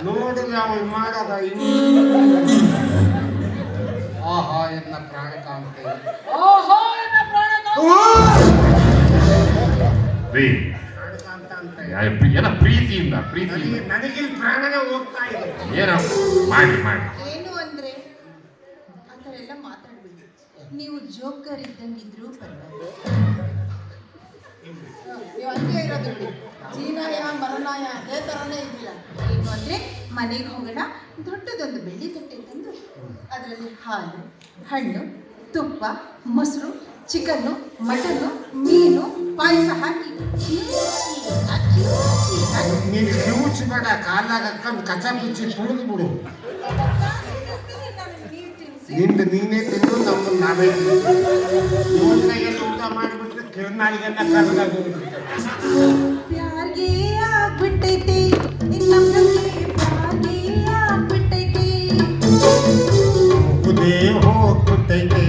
ನೋಡಿದ್ರೆ ಅವಳು ಮಾಡದ ಆಹಾ ಎನ್ನ ಪ್ರಾಣ ಕಾಣ್ತೇವೆ. ಪ್ರಾಣ ಕಾಂತ ಅಂತ ಏನ ಪ್ರೀತಿಯಿಂದ ನನಗಿಲ್ಲಿ ಪ್ರಾಣನೇ ಹೋಗ್ತಾ ಇದೆ. ಏನೋ ಮಾಡಿ ಏನು ಅಂದ್ರೆ ಆ ಥರ ಎಲ್ಲ ಮಾತಾಡ್ಬಿಡಿ. ನೀವು ಜೋಕರ್ ಇದ್ದಂಗಿದ್ರು ಪರವಾಗಿಲ್ಲ. ನೀವು ಹಂಗೆ ಇರೋದು ಬಿಡಿ. ಜೀನಾಯ ಮರಣಾಯ ಅದೇ ಥರನೇ ಇದ್ದಿಲ್ಲ. ಏನು ಅಂದರೆ ಮನೆಗೆ ಹೋಗೋಣ, ದೊಡ್ಡದೊಂದು ಬೆಳ್ಳಿ ತಟ್ಟೆ ತಂದು ಅದರಲ್ಲಿ ಹಾಲು, ಹಣ್ಣು, ತುಪ್ಪ, ಮೊಸರು, ಚಿಕನ್ನು, ಮಟನ್ನು, ಮೀನು, ಪಾಯಸ ಹಾಕಿ ನೀನು ಕಿವುಚಿ ಬೇಡ, ಕಾಲಾಗ ಹಾಕೊಂಡು ಕಚ ಬಿಚ್ಚಿ ತುಳಿದು ಬಿಡು. ನಿಂದು ನೀನೇ ತಿಂದು ನಮ್ದು ನಾವೇ ಊಟ ಮಾಡಿಬಿಟ್ರೆ ಕಿರಣಾಳಿಗೆಲ್ಲ ಕರ್ನಾಗೋಗ್ಬಿಟ್ಟು ಪ್ಯಾರ್ಗೆ ಆಗ್ಬಿಟ್ಟೈತಿ ನಮ್ಗೆ, ಪ್ಯಾರ್ಗೆ ಆಗ್ಬಿಟ್ಟೈತಿ. ಮುಗುದೇ ಹೋಗ್ಬಿಟ್ಟೈತೆ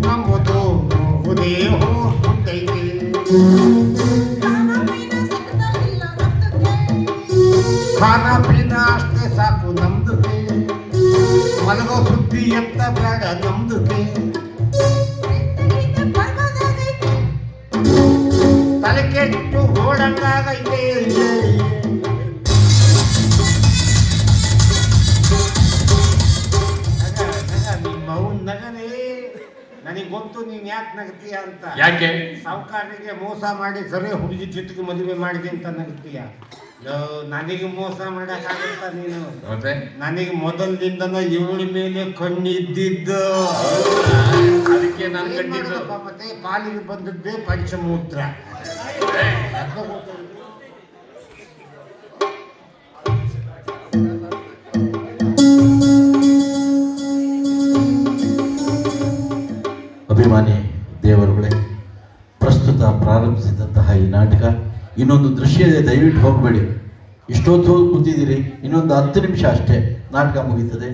ನಮ್ಮದು, ಮುಗುದೇ ಹೋಗ್ಬಿಟ್ಟೈತೆ. ಖಾನ ಪೀನ ಅಷ್ಟೇ ಸಾಕು ನಮ್ದು. ಮಲಗೋ ಸುದ್ದಿ ಎತ್ತ ಬೇಡ ನಮ್ದು. ತಲೆ ಕೆಟ್ಟು ಓಡಂಗಾಗೈತೆ. ನಿಮ್ಮ ಅವ್ನ ನಗನೇ. ನನಗೆ ಗೊತ್ತು ನೀನ್ ಯಾಕೆ ನಗತೀಯ ಅಂತ. ಯಾಕೆ? ಸಾವುಕಾರರಿಗೆ ಮೋಸ ಮಾಡಿ ಸರಿ ಹುಡುಗಿ ಜೊತೆಗೆ ಮದುವೆ ಮಾಡಿದೆ ಅಂತ ನಗತೀಯ. ನನಗೆ ಮೋಸ ಮಾಡಕ್ಕಾಗತ್ತ ನೀನು? ನನಗೆ ಮೊದಲಿಂದನ ಇವಳ ಮೇಲೆ ಕಣ್ಣಿದ್ದಿದ್ದು. ಅದಕ್ಕೆ ನಾನು ಕಂಡಿದ್ದು. ಮತ್ತೆ ಪಾಲಿಗೆ ಬಂದದ್ದೇ ಪಂಚಮೂತ್ರ. ಅಭಿಮಾನಿ ದೇವರುಗಳೇ, ಅಂತ ಪ್ರಾರಂಭಿಸಿದಂತಹ ಈ ನಾಟಕ ಇನ್ನೊಂದು ದೃಶ್ಯ ಇದೆ, ದಯವಿಟ್ಟು ಹೋಗಬೇಡಿ. ಇಷ್ಟೊತ್ತು ಕೂತಿದ್ದೀರಿ, ಇನ್ನೊಂದು 10 ನಿಮಿಷ ಅಷ್ಟೇ ನಾಟಕ ಮುಗೀತದೆ.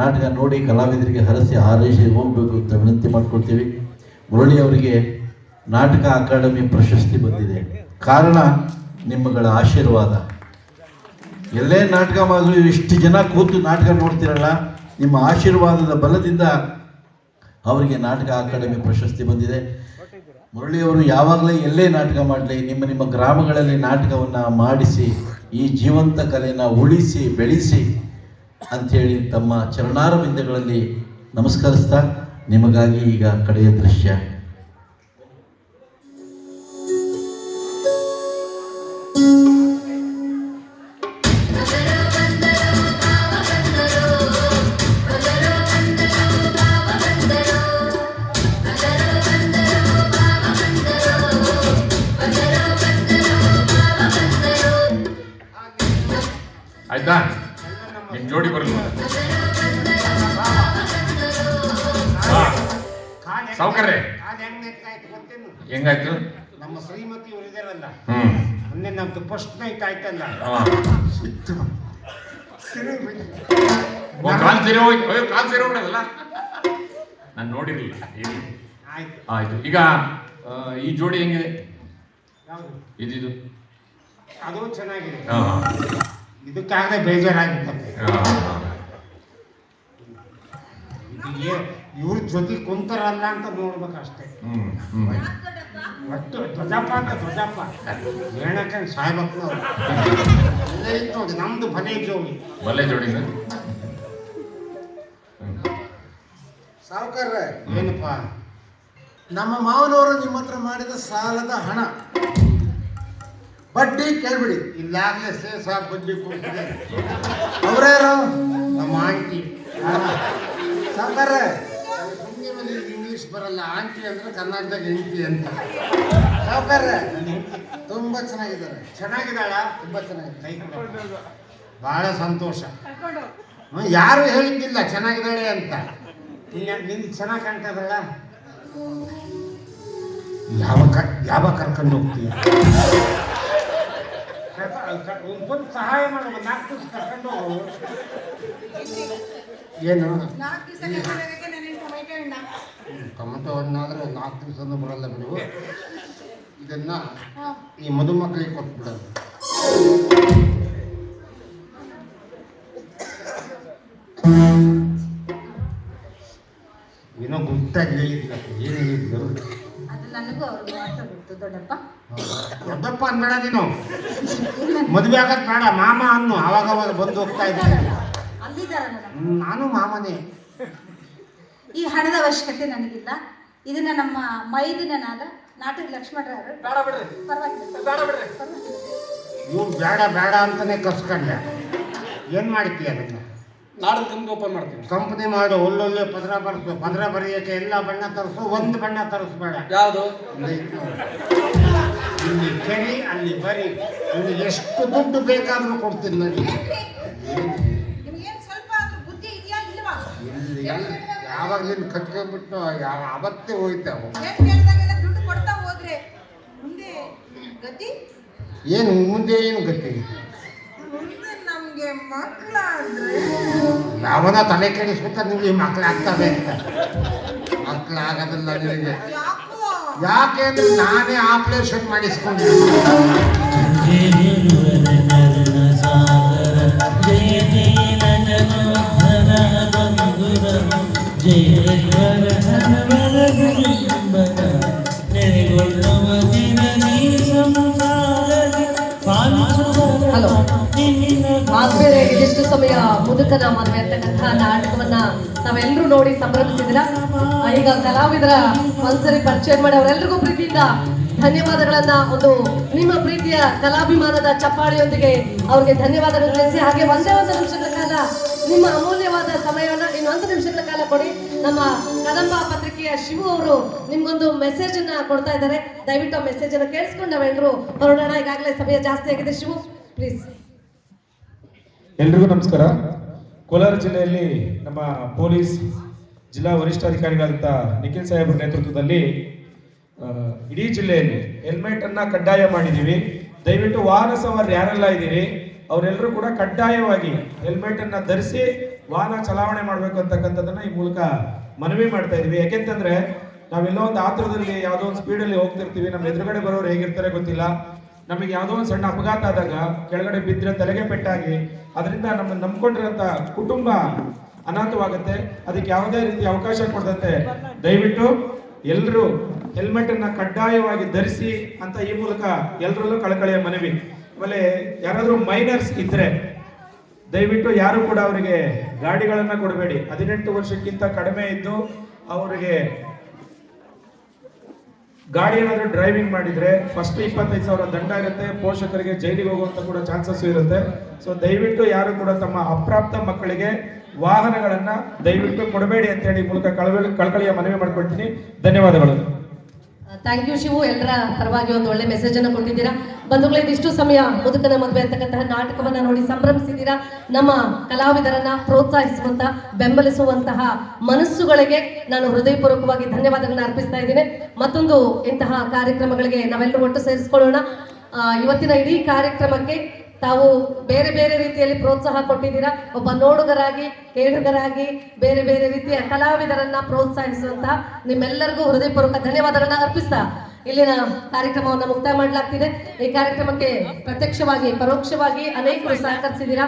ನಾಟಕ ನೋಡಿ ಕಲಾವಿದರಿಗೆ ಹರಸಿ ಹಾರೈಸಿ ಹೋಗಬೇಕು ಅಂತ ವಿನಂತಿ ಮಾಡ್ಕೊಳ್ತೀವಿ. ಮುರಳಿ ಅವರಿಗೆ ನಾಟಕ ಅಕಾಡೆಮಿ ಪ್ರಶಸ್ತಿ ಬಂದಿದೆ, ಕಾರಣ ನಿಮ್ಮಗಳ ಆಶೀರ್ವಾದ. ಎಲ್ಲೇ ನಾಟಕ ಮಾಡಿದ್ರು ಇಷ್ಟು ಜನ ಕೂತು ನಾಟಕ ನೋಡ್ತಿರಲ್ಲ, ನಿಮ್ಮ ಆಶೀರ್ವಾದದ ಬಲದಿಂದ ಅವರಿಗೆ ನಾಟಕ ಅಕಾಡೆಮಿ ಪ್ರಶಸ್ತಿ ಬಂದಿದೆ. ಮುರಳಿಯವರು ಯಾವಾಗಲೇ ಎಲ್ಲೇ ನಾಟಕ ಮಾಡಲಿ, ನಿಮ್ಮ ಗ್ರಾಮಗಳಲ್ಲಿ ನಾಟಕವನ್ನು ಮಾಡಿಸಿ ಈ ಜೀವಂತ ಕಲೆಯನ್ನು ಉಳಿಸಿ ಬೆಳೆಸಿ ಅಂಥೇಳಿ ತಮ್ಮ ಚರಣಾರ ಬಿಂದುಗಳಲ್ಲಿ ನಮಸ್ಕರಿಸ್ತಾ ನಿಮಗಾಗಿ ಈಗ ಕಡೆಯ ದೃಶ್ಯ. ಆಯ್ತಾ? ನಿಮ್ ಜೋಡಿ ಬರಲ್ಲ. ಸಾವುಕಾರ್ರೆ ಹೆಂಗಾಯ್ತು? ನಮ್ಮ ಶ್ರೀಮತಿ ಉಳಿದಾರಲ್ಲ, ಹ್ಮ್, ಮೊನ್ನೆ ನಮ್ದು ಫಸ್ಟ್ ನೈಟ್ ಆಯ್ತಲ್ಲ, ಕಾಲ್ ಸೇರಿ ಹೋಯ್ತು. ಅಯ್ಯೋ, ಕಾಲ್ ಸೇರಿ ಹೋಗ್ಬಿಡೋದಲ್ಲ, ನಾನು ನೋಡಿರ್ಲಿಲ್ಲ. ಆಯ್ತು. ಈಗ ಈ ಜೋಡಿ ಹೆಂಗಿದೆ? ಇದು ಅದು ಚೆನ್ನಾಗಿದೆ. ಇದಕ್ಕಾಗಲೇ ಬೇಜಾರಾಗಿರ್ತದೆ. ಇವ್ರ ಜೊತೆ ಕುಂತಾರಲ್ಲ ಅಂತ ನೋಡ್ಬೇಕಷ್ಟೇ. ಒಟ್ಟು ಧ್ವಜಪ್ಪ ಅಂತ ಧ್ವಜಪ್ಪ ಹೇಳಕ್ಕೆ ಸಾಯ್ಬೇಕು. ಅಲ್ಲೇ ಇತ್ತು ನೋಡಿ ನಮ್ದು ಬಲೆ ಜೋಡಿ. ಸಾವುಕಾರ, ಏನಪ್ಪ? ನಮ್ಮ ಮಾವನವರು ನಿಮ್ಮ ಹತ್ರ ಮಾಡಿದ ಸಾಲದ ಹಣ ಬಡ್ಡಿ ಕೇಳ್ಬಿಡಿ. ಇಲ್ಲಾಗಲೇ ಸೇಸ ಬಡ್ಡಿ ಕೊಡ್ತಿದೆ. ಅವರ್ಯಾರು? ನಮ್ಮ ಆಂಟಿ. ಸಾವುಕಾರ, ಇಂಗ್ಲಿಷ್ ಬರಲ್ಲ. ಆಂಟಿ ಅಂದ್ರೆ ಕನ್ನಡದಾಗ ಹೆಂಡತಿ ಅಂತ. ಸಾವುಕಾರ ತುಂಬಾ ಚೆನ್ನಾಗಿದ್ದಾರೆ. ಚೆನ್ನಾಗಿದ್ದಾಳ? ತುಂಬಾ ಚೆನ್ನಾಗಿದೆ. ಬಹಳ ಸಂತೋಷ. ಯಾರು ಹೇಳಿದ್ದಿಲ್ಲ ಚೆನ್ನಾಗಿದ್ದಾಳೆ ಅಂತ. ನಿಂದು ಚೆನ್ನಾಗಿ ಕಾಣ್ತದಲ್ಲ. ಯಾವ ಕರ್ಕೊಂಡು ಹೋಗ್ತೀಯ? ಒಂದು ಸಹಾಯ ಮಾಡುವ, 4 ದಿವಸ ಕರ್ಕೊಂಡು ಹೋಗು. ಏನು ಟೊಮೆಟೊ ಹಣ್ಣಾದ್ರೆ 4 ದಿವಸನೂ ಬರಲ್ಲ ಬಿಡು. ಇದನ್ನ ಈ ಮದುಮಕ್ಕಳಿಗೆ ಕೊಟ್ಬಿಡೋದು. ಏನೋ ಗುಟ್ಟಾಗಿ ಹೇಳಿದ್ಲ. ಏನು ಹೇಳಿದ್ರು? ದೊಡ್ಡಪ್ಪ ಅನ್ಬೇಡ ನೀನು. ಮದುವೆ ಆಗದ್ ಬೇಡ, ಮಾಮ ಅನ್ನು. ಅವಾಗ ಬಂದು ಹೋಗ್ತಾ ಇದ್ದೀನಿ. ನಾನು ಮಾಮನೇ. ಈ ಹಣದ ಅವಶ್ಯಕತೆ ನನಗಿಲ್ಲ. ಇದನ್ನ ನಮ್ಮ ಮೈದಿನನಾದ ನಾಟಕ ಲಕ್ಷ್ಮಣರಾವರು ಪರವಾಗಿಲ್ಲ. ಇವ್ರು ಬೇಡ ಬೇಡ ಅಂತಾನೆ ಕಸ್ಕೊಂಡೆ. ಏನ್ ಮಾಡ್ತೀಯ? ಅದನ್ನ ನಾಡದ ಕಂಪ್ನಿ ಓಪನ್ ಮಾಡ್ತೀನಿ. ಕಂಪ್ನಿ ಮಾಡು. ಒಳ್ಳೊಳ್ಳೆ ಪದ್ರ ಬರ್ಸು. ಪದ್ರ ಬರೆಯಕ್ಕೆ ಎಲ್ಲ ಬಣ್ಣ ತರಿಸು. ಒಂದು ಬಣ್ಣ ತರಿಸ್ಬೇಡ. ಯಾವುದು? ಇಲ್ಲಿ ಕೆರಿ, ಅಲ್ಲಿ ಬರಿ. ನಿಮಗೆ ಎಷ್ಟು ದುಡ್ಡು ಬೇಕಾದ್ರೂ ಕೊಡ್ತೀನಿ ನೋಡಿ. ಯಾವಾಗ ನೀನು ಕಟ್ಕೊಂಡ್ಬಿಟ್ಟು ಅವತ್ತೇ ಹೋಯ್ತಾವ. ಏನು ಮುಂದೆ ಏನು ಗತಿ? ಯಾವನ ತಲೆ ಕೆಡಿಸ್ಬಿಟ್ಟ ನಿಮಗೆ ಮಕ್ಕಳಾಗ್ತವೆ ಅಂತ. ಮಕ್ಕಳಾಗೋದಿಲ್ಲ ನಿನಗೆ. ಯಾಕೆ ಅಂದ್ರೆ ನಾನೇ ಆಪರೇಷನ್ ಮಾಡಿಸ್ಕೊಂಡಿದ್ದೀನಿ. ಹಲೋ, ಆದ್ಮೇಲೆ ಇದಿಷ್ಟು ಸಮಯ ಮುದುಕನ ಮದುವೆ ಅಂತಕ್ಕಂತಹ ನಾಟಕವನ್ನ ನಾವೆಲ್ಲರೂ ನೋಡಿ ಸಂಭ್ರಮಿಸಿದಿರ. ಈಗ ಕಲಾವಿದರ ಒಂದ್ಸರಿ ಪರಿಚಯ ಮಾಡಿ ಅವರೆಲ್ಲರಿಗೂ ಪ್ರೀತಿಯಿಂದ ಧನ್ಯವಾದಗಳನ್ನ, ಒಂದು ನಿಮ್ಮ ಪ್ರೀತಿಯ ಕಲಾಭಿಮಾನದ ಚಪ್ಪಾಳಿಯೊಂದಿಗೆ ಅವ್ರಿಗೆ ಧನ್ಯವಾದಗಳು ತಿಳಿಸಿ, ಹಾಗೆ ಒಂದೇ 1 ನಿಮಿಷಗಳ ಕಾಲ ನಿಮ್ಮ ಅಮೂಲ್ಯವಾದ ಸಮಯವನ್ನ 1 ನಿಮಿಷಗಳ ಕಾಲ ಕೊಡಿ. ನಮ್ಮ ಕದಂಬ ಪತ್ರಿಕೆಯ ಶಿವು ಅವರು ನಿಮ್ಗೊಂದು ಮೆಸೇಜ್ ಅನ್ನ ಕೊಡ್ತಾ ಇದ್ದಾರೆ. ದಯವಿಟ್ಟು ಆ ಮೆಸೇಜ್ ಅನ್ನು ಕೇಳಿಸ್ಕೊಂಡು ನಾವೆಲ್ಲರೂ ಹೊರಡೋಣ. ಈಗಾಗಲೇ ಸಮಯ ಜಾಸ್ತಿ ಆಗಿದೆ. ಶಿವು ಪ್ಲೀಸ್. ಎಲ್ರಿಗೂ ನಮಸ್ಕಾರ. ಕೋಲಾರ ಜಿಲ್ಲೆಯಲ್ಲಿ ನಮ್ಮ ಪೊಲೀಸ್ ಜಿಲ್ಲಾ ವರಿಷ್ಠಾಧಿಕಾರಿಗಳಾದಂಥ ನಿಖಿಲ್ ಸಾಹೇಬ್ರ ನೇತೃತ್ವದಲ್ಲಿ ಇಡೀ ಜಿಲ್ಲೆಯಲ್ಲಿ ಹೆಲ್ಮೆಟ್ ಅನ್ನ ಕಡ್ಡಾಯ ಮಾಡಿದ್ದೀವಿ. ದಯವಿಟ್ಟು ವಾಹನ ಸವಾರರು ಯಾರೆಲ್ಲ ಇದ್ದೀರಿ ಅವರೆಲ್ಲರೂ ಕೂಡ ಕಡ್ಡಾಯವಾಗಿ ಹೆಲ್ಮೆಟ್ ಅನ್ನ ಧರಿಸಿ ವಾಹನ ಚಲಾವಣೆ ಮಾಡಬೇಕು ಅಂತಕ್ಕಂಥದ್ದನ್ನ ಈ ಮೂಲಕ ಮನವಿ ಮಾಡ್ತಾ ಇದೀವಿ. ಯಾಕೆಂತಂದ್ರೆ ನಾವೆಲ್ಲೋ ಒಂದು ಆತುರದಲ್ಲಿ ಯಾವುದೋ ಒಂದು ಸ್ಪೀಡಲ್ಲಿ ಹೋಗ್ತಿರ್ತೀವಿ, ನಮ್ಮ ಎದುರುಗಡೆ ಬರೋರು ಹೇಗಿರ್ತಾರೆ ಗೊತ್ತಿಲ್ಲ. ನಮಗೆ ಯಾವುದೋ ಒಂದು ಸಣ್ಣ ಅಪಘಾತ ಆದಾಗ ಕೆಳಗಡೆ ಬಿದ್ದರೆ ತಲೆಗೆ ಪೆಟ್ಟಾಗಿ ಅದರಿಂದ ನಮ್ಮನ್ನು ನಂಬ್ಕೊಂಡಿರೋಂಥ ಕುಟುಂಬ ಅನಾಥವಾಗುತ್ತೆ. ಅದಕ್ಕೆ ಯಾವುದೇ ರೀತಿ ಅವಕಾಶ ಕೊಡದಂತೆ ದಯವಿಟ್ಟು ಎಲ್ಲರೂ ಹೆಲ್ಮೆಟ್ ಅನ್ನ ಕಡ್ಡಾಯವಾಗಿ ಧರಿಸಿ ಅಂತ ಈ ಮೂಲಕ ಎಲ್ಲರಲ್ಲೂ ಕಳಕಳಿಯ ಮನವಿ. ಆಮೇಲೆ ಯಾರಾದರೂ ಮೈನರ್ಸ್ ಇದ್ರೆ ದಯವಿಟ್ಟು ಯಾರು ಕೂಡ ಅವರಿಗೆ ಗಾಡಿಗಳನ್ನ ಕೊಡಬೇಡಿ. 18 ವರ್ಷಕ್ಕಿಂತ ಕಡಿಮೆ ಇದ್ದು ಅವರಿಗೆ ಗಾಡಿ ಏನಾದರೂ ಡ್ರೈವಿಂಗ್ ಮಾಡಿದ್ರೆ ಫಸ್ಟ್ 25,000 ದಂಡ ಇರುತ್ತೆ. ಪೋಷಕರಿಗೆ ಜೈಲಿಗೆ ಹೋಗುವಂತ ಕೂಡ ಚಾನ್ಸಸ್ ಇರುತ್ತೆ. ಸೊ ದಯವಿಟ್ಟು ಯಾರು ಕೂಡ ತಮ್ಮ ಅಪ್ರಾಪ್ತ ಮಕ್ಕಳಿಗೆ ವಾಹನಗಳನ್ನ ದಯವಿಟ್ಟು ಕೊಡಬೇಡಿ ಅಂತ ಹೇಳಿ ಮೂಲಕ ಕಳಕಳಿಯ ಮನವಿ ಮಾಡ್ಕೊಳ್ತೀನಿ. ಧನ್ಯವಾದಗಳು. Thank you Shivu. ಎಲ್ಲರ ಪರವಾಗಿ ಒಂದು ಒಳ್ಳೆ ಮೆಸೇಜ್ ಅನ್ನು ಕೊಟ್ಟಿದ್ದೀರಾ. ಬಂಧುಗಳೇ, ಇದಿಷ್ಟು ಸಮಯ ಮುದುಕನ ಮದುವೆ ಅಂತಕ್ಕಂತಹ ನಾಟಕವನ್ನ ನೋಡಿ ಸಂಭ್ರಮಿಸಿದ್ದೀರಾ. ನಮ್ಮ ಕಲಾವಿದರನ್ನ ಪ್ರೋತ್ಸಾಹಿಸುವಂತಹ ಬೆಂಬಲಿಸುವಂತಹ ಮನಸ್ಸುಗಳಿಗೆ ನಾನು ಹೃದಯಪೂರ್ವಕವಾಗಿ ಧನ್ಯವಾದಗಳನ್ನ ಅರ್ಪಿಸ್ತಾ ಇದ್ದೀನಿ. ಮತ್ತೊಂದು ಇಂತಹ ಕಾರ್ಯಕ್ರಮಗಳಿಗೆ ನಾವೆಲ್ಲರೂ ಒಟ್ಟು ಸೇರಿಸ್ಕೊಳ್ಳೋಣ. ಇವತ್ತಿನ ಇಡೀ ಕಾರ್ಯಕ್ರಮಕ್ಕೆ ತಾವು ಬೇರೆ ಬೇರೆ ರೀತಿಯಲ್ಲಿ ಪ್ರೋತ್ಸಾಹ ಕೊಟ್ಟಿದ್ದೀರಾ. ಒಬ್ಬ ನೋಡುಗರಾಗಿ, ಕೇಳುಗರಾಗಿ, ಬೇರೆ ಬೇರೆ ರೀತಿಯ ಕಲಾವಿದರನ್ನ ಪ್ರೋತ್ಸಾಹಿಸುವಂತಹ ನಿಮ್ಮೆಲ್ಲರಿಗೂ ಹೃದಯಪೂರ್ವಕ ಧನ್ಯವಾದಗಳನ್ನ ಅರ್ಪಿಸ್ತಾ ಇಲ್ಲಿನ ಕಾರ್ಯಕ್ರಮವನ್ನು ಮುಕ್ತಾಯ ಮಾಡಲಾಗ್ತಿದೆ. ಈ ಕಾರ್ಯಕ್ರಮಕ್ಕೆ ಪ್ರತ್ಯಕ್ಷವಾಗಿ ಪರೋಕ್ಷವಾಗಿ ಅನೇಕರು ಸಹಕರಿಸಿದ್ದೀರಾ.